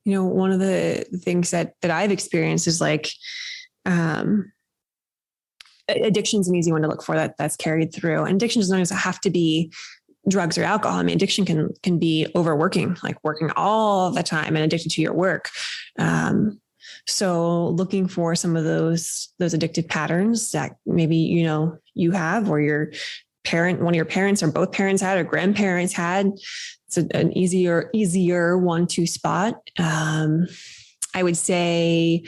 One of the things that I've experienced is like, addiction's an easy one to look for that's carried through. And addiction doesn't always have to be drugs or alcohol. I mean, addiction can be overworking, like working all the time and addicted to your work. So looking for some of those addictive patterns that maybe, you have, or one of your parents or both parents had, or grandparents had, it's an easier one to spot. I would say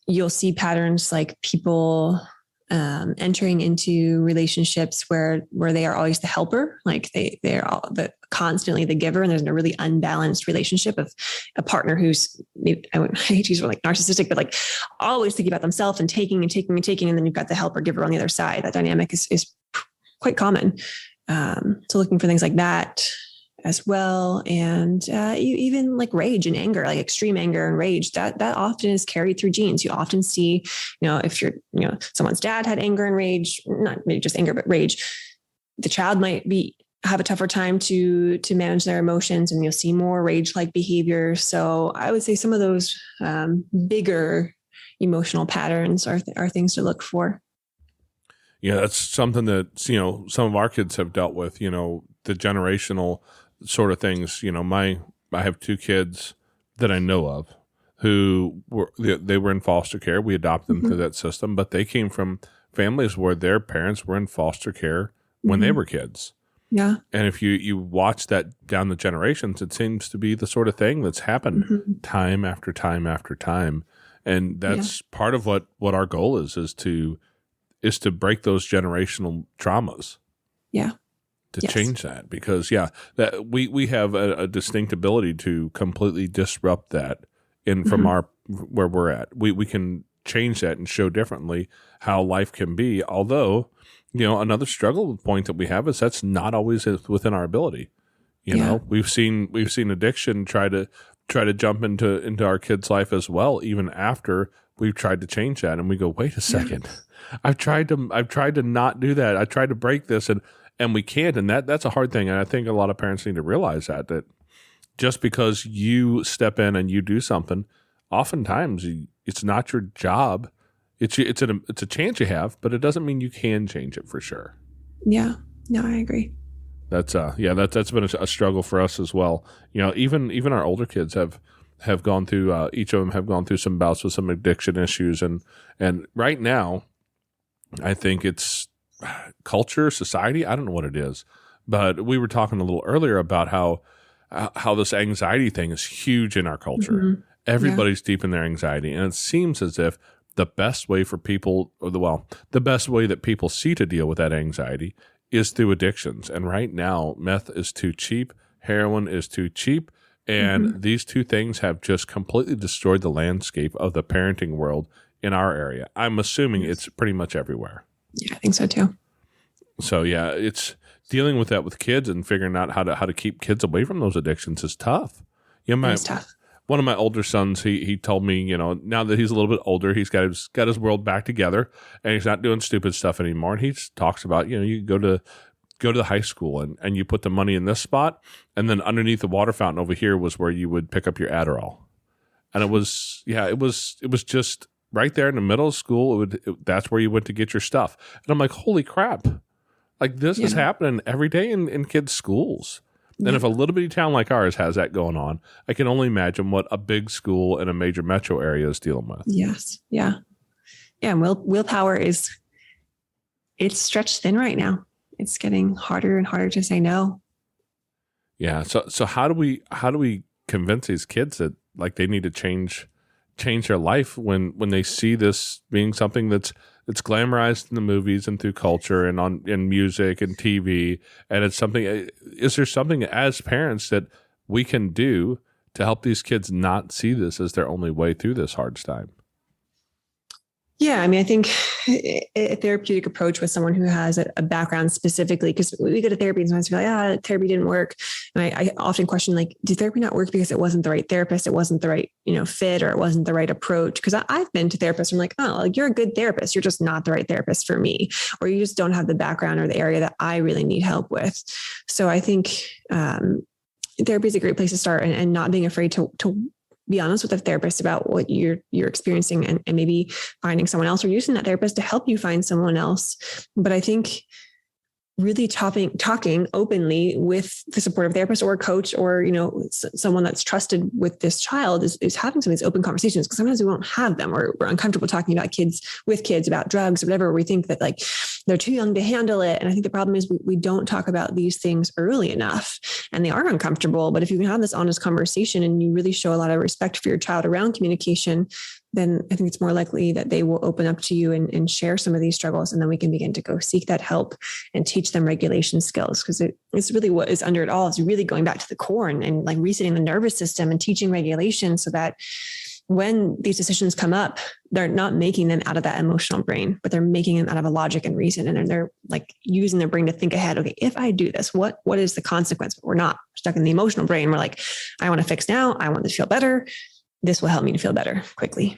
you'll see patterns like people entering into relationships where they are always the helper, like they're all constantly the giver, and there's a really unbalanced relationship of a partner who's, I hate to use like narcissistic, but like always thinking about themselves and taking and taking and taking, and then you've got the helper giver on the other side. That dynamic is quite common. So looking for things like that as well. And even like rage and anger, like extreme anger and rage, that often is carried through genes. You often see, if someone's dad had anger and rage, not maybe just anger, but rage, the child might have a tougher time to manage their emotions, and you'll see more rage-like behavior. So I would say some of those bigger emotional patterns are things to look for. Yeah, that's something that, some of our kids have dealt with, the generational sort of things. I have 2 kids that I know of who they were in foster care. We adopted them through that system, but they came from families where their parents were in foster care when they were kids. Yeah. And if you watch that down the generations, it seems to be the sort of thing that's happened time after time after time. And that's part of what our goal is to break those generational traumas. Yeah. To change that, because that we have a distinct ability to completely disrupt that from where we're at. We can change that and show differently how life can be. Although, another struggle point that we have is that's not always within our ability. We've seen addiction try to jump into our kids' life as well, even after we've tried to change that, and we go, wait a second, I've tried to not do that. I tried to break this, and we can't, and that's a hard thing. And I think a lot of parents need to realize that just because you step in and you do something, oftentimes it's not your job. It's a chance you have, but it doesn't mean you can change it for sure. Yeah, no, I agree. That's been a struggle for us as well. Even our older kids have gone through. Each of them have gone through some bouts with some addiction issues, and right now, I think it's culture, society. I don't know what it is, but we were talking a little earlier about how this anxiety thing is huge in our culture. Everybody's deep in their anxiety, and it seems as if the best way for people, the best way that people see to deal with that anxiety is through addictions. And right now, meth is too cheap, heroin is too cheap, and these two things have just completely destroyed the landscape of the parenting world in our area. I'm assuming it's pretty much everywhere. Yeah, I think so too. So it's dealing with that with kids and figuring out how to keep kids away from those addictions is tough. It's tough. One of my older sons, he told me, now that he's a little bit older, he's got his world back together, and he's not doing stupid stuff anymore. And he talks about, you go to the high school and you put the money in this spot, and then underneath the water fountain over here was where you would pick up your Adderall. And it was just right there in the middle of school. That's where you went to get your stuff. And I'm like, holy crap. Like this is happening every day in kids' schools. And if a little bitty town like ours has that going on, I can only imagine what a big school in a major metro area is dealing with. Yes. Yeah. Yeah. And willpower it's stretched thin right now. It's getting harder and harder to say no. Yeah. So how do we convince these kids that like they need to change their life when they see this being something that's glamorized in the movies and through culture and in music and TV, and it's something? Is there something as parents that we can do to help these kids not see this as their only way through this hard time? Yeah, I mean, I think a therapeutic approach with someone who has a background specifically, because we go to therapy and sometimes we're like, therapy didn't work. And I often question, like, did therapy not work because it wasn't the right therapist? It wasn't the right, fit, or it wasn't the right approach? Because I've been to therapists and I'm like, oh, you're a good therapist. You're just not the right therapist for me, or you just don't have the background or the area that I really need help with. So I think therapy is a great place to start, and not being afraid to be honest with the therapist about what you're experiencing, and maybe finding someone else or using that therapist to help you find someone else. But I think really talking openly with the supportive therapist or a coach, or, someone that's trusted with this child is having some of these open conversations, because sometimes we won't have them, or we're uncomfortable talking about kids about drugs or whatever. We think that like they're too young to handle it. And I think the problem is we don't talk about these things early enough, and they are uncomfortable. But if you can have this honest conversation and you really show a lot of respect for your child around communication, then I think it's more likely that they will open up to you and share some of these struggles. And then we can begin to go seek that help and teach them regulation skills. Because it's really what is under it all, is really going back to the core and like resetting the nervous system and teaching regulation, so that when these decisions come up, they're not making them out of that emotional brain, but they're making them out of a logic and reason. And then they're like using their brain to think ahead. Okay, if I do this, what is the consequence? But we're not stuck in the emotional brain. We're like, I want to fix now. I want to feel better. This will help me to feel better quickly.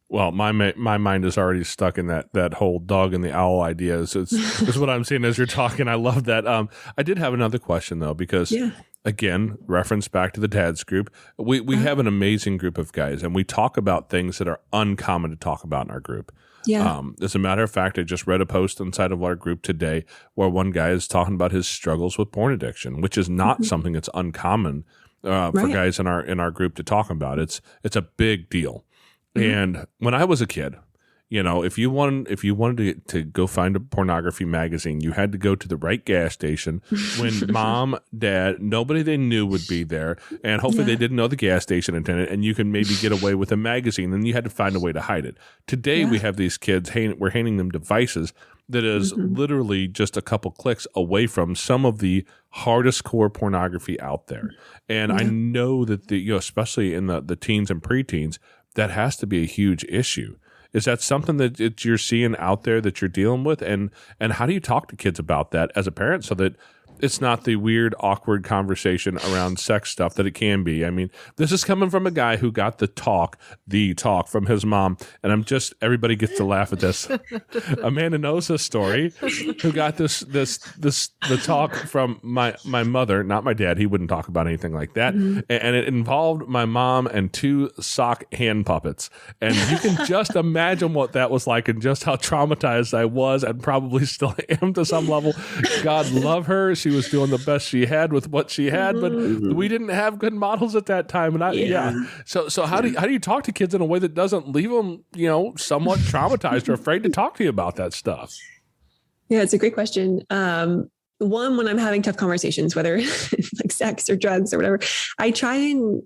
Well, my mind is already stuck in that whole dog and the owl idea. It's what I'm seeing as you're talking. I love that. I did have another question though, because again, reference back to the dads group. We have an amazing group of guys, and we talk about things that are uncommon to talk about in our group. Yeah. As a matter of fact, I just read a post inside of our group today where one guy is talking about his struggles with porn addiction, which is not something that's uncommon for guys in our group to talk about. It's a big deal. And when I was a kid, if you wanted to go find a pornography magazine, you had to go to the right gas station when mom, dad, nobody they knew would be there. And hopefully they didn't know the gas station attendant, and you can maybe get away with a magazine, and you had to find a way to hide it. Today, we have these kids, we're handing them devices that is literally just a couple clicks away from some of the hardest core pornography out there. And I know that especially in the teens and preteens, that has to be a huge issue. Is that something that you're seeing out there that you're dealing with? And how do you talk to kids about that as a parent, so that it's not the weird, awkward conversation around sex stuff that it can be? I mean, this is coming from a guy who got the talk from his mom, and everybody gets to laugh at this. Amanda knows this story, who got the talk from my mother, not my dad. He wouldn't talk about anything like that. And it involved my mom and 2 sock hand puppets. And you can just imagine what that was like, and just how traumatized I was, and probably still am to some level. God love her. She was doing the best she had with what she had, but we didn't have good models at that time. And So how do you talk to kids in a way that doesn't leave them, somewhat traumatized or afraid to talk to you about that stuff? Yeah, it's a great question. One, when I'm having tough conversations, whether like sex or drugs or whatever, I try and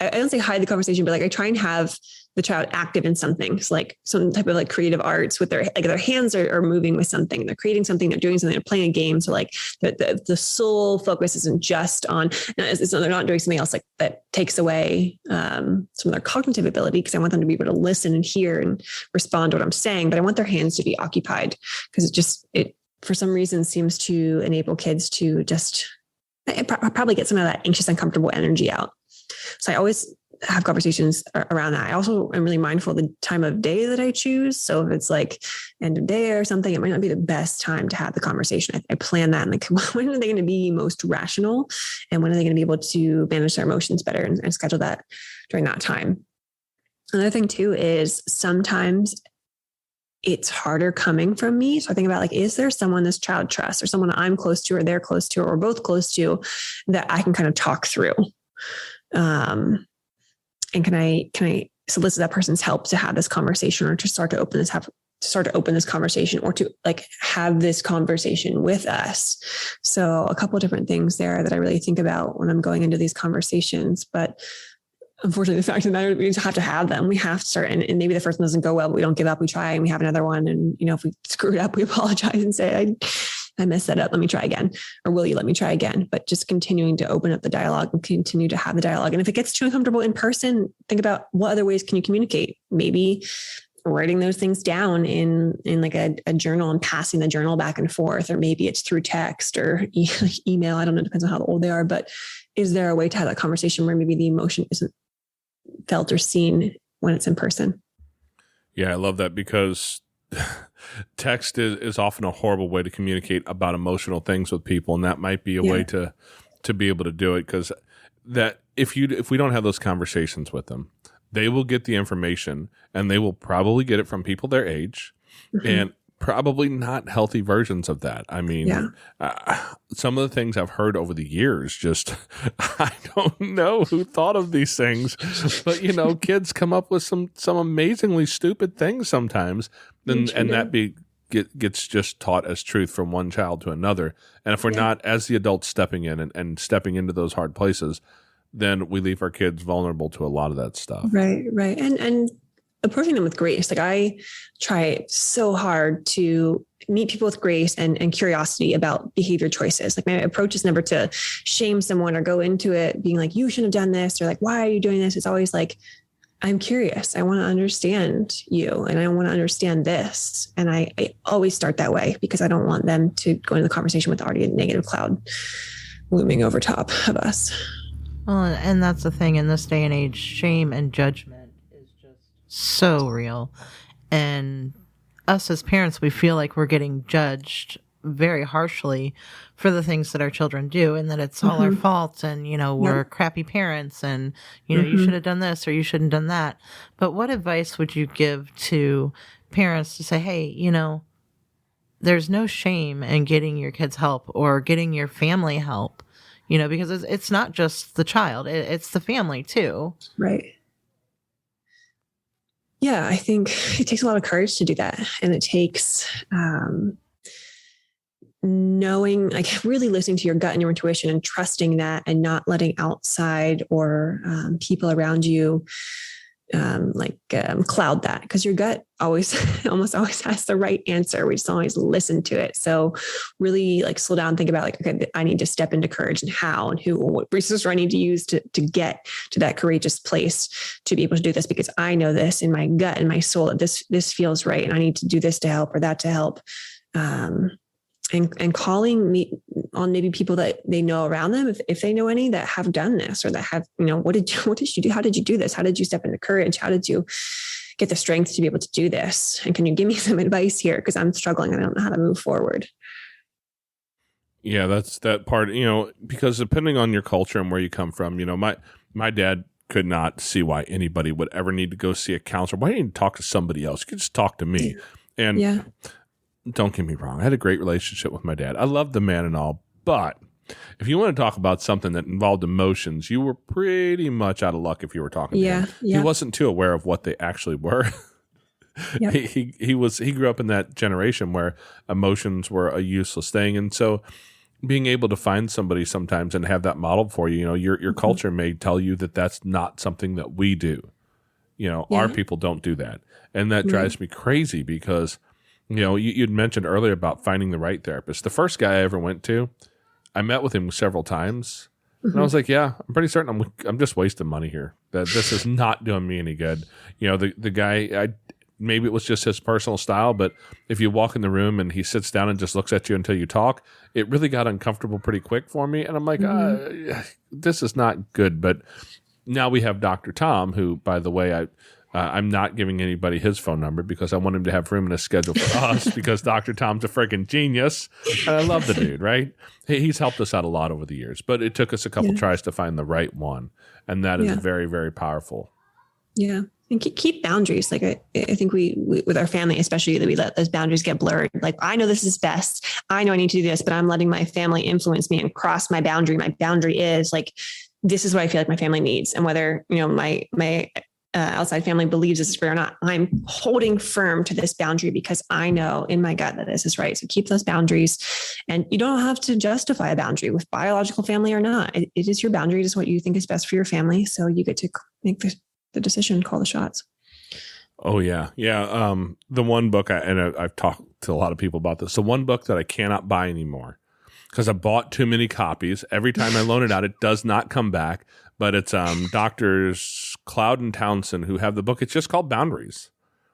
I don't say hide the conversation, but I try and have the child active in something. So like some type of creative arts with their hands are moving with something. They're creating something, they're doing something, they're playing a game. So the sole focus isn't just on, they're not doing something else that takes away some of their cognitive ability, because I want them to be able to listen and hear and respond to what I'm saying. But I want their hands to be occupied, because it for some reason seems to enable kids to just probably get some of that anxious, uncomfortable energy out. So I always have conversations around that. I also am really mindful of the time of day that I choose. So if it's end of day or something, it might not be the best time to have the conversation. I plan that, and when are they going to be most rational, and when are they going to be able to manage their emotions better, and schedule that during that time. Another thing too is sometimes it's harder coming from me. So I think about is there someone this child trusts, or someone I'm close to, or they're close to, or both close to, that I can kind of talk through. And can I solicit that person's help to have this conversation, or to start to open this conversation, or to have this conversation with us. So a couple of different things there that I really think about when I'm going into these conversations. But unfortunately, the fact of the matter, we have to have them. We have to start, and maybe the first one doesn't go well, but we don't give up. We try, and we have another one. And if we screw it up, we apologize and say, I messed that up. Let me try again. Or will you let me try again? But just continuing to open up the dialogue and continue to have the dialogue. And if it gets too uncomfortable in person, think about what other ways can you communicate? Maybe writing those things down in a journal and passing the journal back and forth, or maybe it's through text or email. I don't know. It depends on how old they are, but is there a way to have that conversation where maybe the emotion isn't felt or seen when it's in person? Yeah, I love that, because text is often a horrible way to communicate about emotional things with people. And that might be a way to be able to do it, because that if we don't have those conversations with them, they will get the information and they will probably get it from people their age and probably not healthy versions of that. I mean, some of the things I've heard over the years, just, I don't know who thought of these things, but kids come up with some amazingly stupid things sometimes, and that gets just taught as truth from one child to another. And if we're not, as the adults, stepping in and stepping into those hard places, then we leave our kids vulnerable to a lot of that stuff. Right. And approaching them with grace. Like, I try so hard to meet people with grace and curiosity about behavior choices. Like, my approach is never to shame someone or go into it being like, you shouldn't have done this, or like, why are you doing this? It's always like, I'm curious. I want to understand you, and I want to understand this. And I always start that way, because I don't want them to go into the conversation with already a negative cloud looming over top of us. Well, and that's the thing in this day and age, shame and judgment is just so real. And us as parents, we feel like we're getting judged very harshly for the things that our children do, and that it's all our fault, and we're crappy parents, and you should have done this or you shouldn't have done that. But what advice would you give to parents to say, hey, there's no shame in getting your kids help or getting your family help, because it's not just the child, it's the family too. Right. Yeah, I think it takes a lot of courage to do that. And it takes knowing, like, really listening to your gut and your intuition and trusting that, and not letting outside or people around you cloud that, because your gut almost always has the right answer. We just always listen to it. So really, like, slow down, think about, like, okay, I need to step into courage, and how and who and what resources I need to use to get to that courageous place to be able to do this, because I know this in my gut and my soul that this feels right, and I need to do this to help or that to help. And calling me on maybe people that they know around them, if they know any that have done this, or that have, what did you do? How did you do this? How did you step into courage? How did you get the strength to be able to do this? And can you give me some advice here? Because I'm struggling. I don't know how to move forward. Yeah, that's that part, because depending on your culture and where you come from, my dad could not see why anybody would ever need to go see a counselor. Why do you need to talk to somebody else? You could just talk to me. And don't get me wrong, I had a great relationship with my dad. I loved the man and all, but if you want to talk about something that involved emotions, you were pretty much out of luck if you were talking to him. He wasn't too aware of what they actually were. He grew up in that generation where emotions were a useless thing. And so being able to find somebody sometimes and have that modeled for you, your culture may tell you that that's not something that we do. Our people don't do that. And that drives me crazy, because you'd mentioned earlier about finding the right therapist. The first guy I ever went to, I met with him several times, and I was like, yeah, I'm pretty certain I'm just wasting money here. That this is not doing me any good. The guy, maybe it was just his personal style, but if you walk in the room and he sits down and just looks at you until you talk, it really got uncomfortable pretty quick for me. And I'm like, this is not good. But now we have Dr. Tom, who, by the way, I'm not giving anybody his phone number because I want him to have room in his schedule for us, because Dr. Tom's a freaking genius, and I love the dude, right? He's helped us out a lot over the years, but it took us a couple tries to find the right one, and that is very, very powerful. Yeah. And keep boundaries. Like, I think we with our family, especially, that we let those boundaries get blurred. Like, I know this is best. I know I need to do this, but I'm letting my family influence me and cross my boundary. My boundary is like, this is what I feel like my family needs. And whether, my outside family believes this is fair or not, I'm holding firm to this boundary because I know in my gut that this is right. So keep those boundaries, and you don't have to justify a boundary with biological family or not. It is your boundary. It is what you think is best for your family. So you get to make the decision, call the shots. Oh yeah. Yeah. The one book, I've talked to a lot of people about this. The one book that I cannot buy anymore because I bought too many copies. Every time I loan it out, it does not come back. But it's Doctors Cloud and Townsend who have the book. It's just called Boundaries.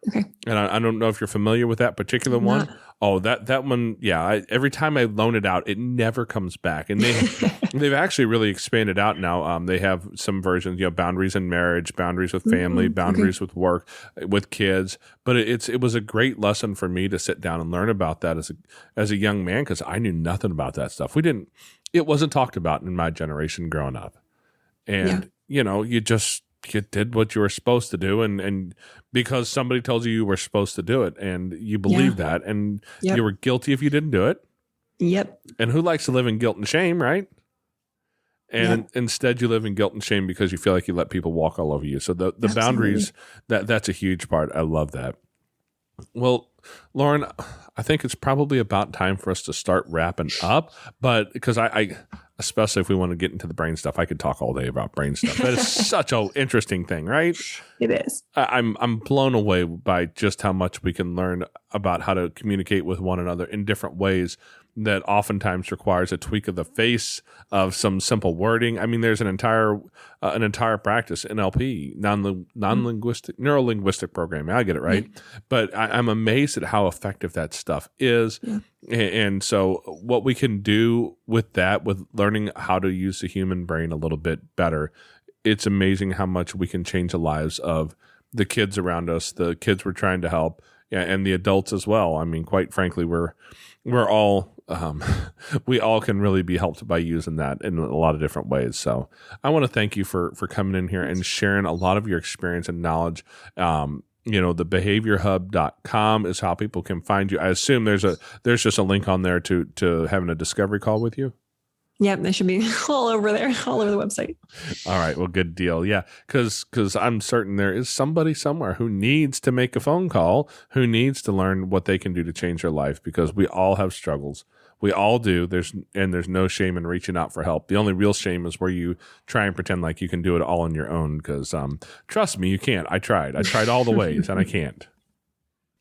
Okay. And I don't know if you're familiar with that particular one. Oh, that one. Yeah. Every time I loan it out, it never comes back. And they've actually really expanded out now. They have some versions, boundaries in marriage, boundaries with family, boundaries with work, with kids. But it was a great lesson for me to sit down and learn about that as a young man, because I knew nothing about that stuff. It wasn't talked about in my generation growing up. And you did what you were supposed to do, and because somebody told you were supposed to do it, and you believe that, and you were guilty if you didn't do it. Yep. And who likes to live in guilt and shame, right? And instead you live in guilt and shame because you feel like you let people walk all over you. So the boundaries, that's a huge part. I love that. Well, Lauren, I think it's probably about time for us to start wrapping up, but because I especially if we want to get into the brain stuff, I could talk all day about brain stuff. That is such an interesting thing, right? It is. I'm blown away by just how much we can learn about how to communicate with one another in different ways that oftentimes requires a tweak of the face of some simple wording. I mean, there's an entire practice, NLP, non-linguistic, neuro-linguistic programming. I get it, right? But I'm amazed at how effective that stuff is. Yeah. And so what we can do with that, with learning how to use the human brain a little bit better, it's amazing how much we can change the lives of the kids around us, the kids we're trying to help, and the adults as well. I mean, quite frankly, we're all we all can really be helped by using that in a lot of different ways. So I want to thank you for coming in here and sharing a lot of your experience and knowledge. The behaviorhub.com is how people can find you. I assume there's just a link on there to having a discovery call with you. Yep, they should be all over there, all over the website. All right, well, good deal. Yeah, because I'm certain there is somebody somewhere who needs to make a phone call, who needs to learn what they can do to change their life, because we all have struggles. We all do. There's no shame in reaching out for help. The only real shame is where you try and pretend like you can do it all on your own, because trust me, you can't. I tried all the ways, and I can't. It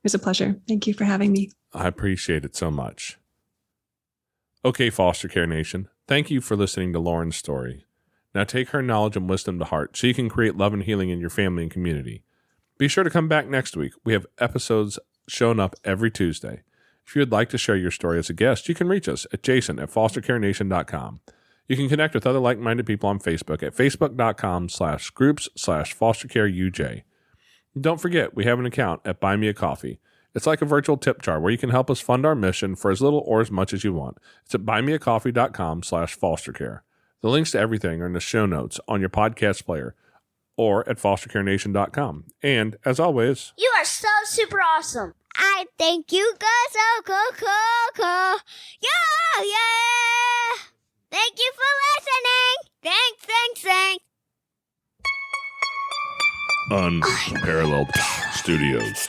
was a pleasure. Thank you for having me. I appreciate it so much. Okay, Foster Care Nation, thank you for listening to Lauren's story. Now take her knowledge and wisdom to heart so you can create love and healing in your family and community. Be sure to come back next week. We have episodes showing up every Tuesday. If you would like to share your story as a guest, you can reach us at jason@fostercarenation.com. You can connect with other like-minded people on Facebook at facebook.com/groups/fostercareuj. Don't forget, we have an account at Buy Me a Coffee. It's like a virtual tip jar where you can help us fund our mission for as little or as much as you want. It's at buymeacoffee.com/fostercare. The links to everything are in the show notes on your podcast player or at fostercarenation.com. And as always, You are so super awesome. I think you guys so cool. Yeah. Thank you for listening. Thanks. Unparalleled Studios.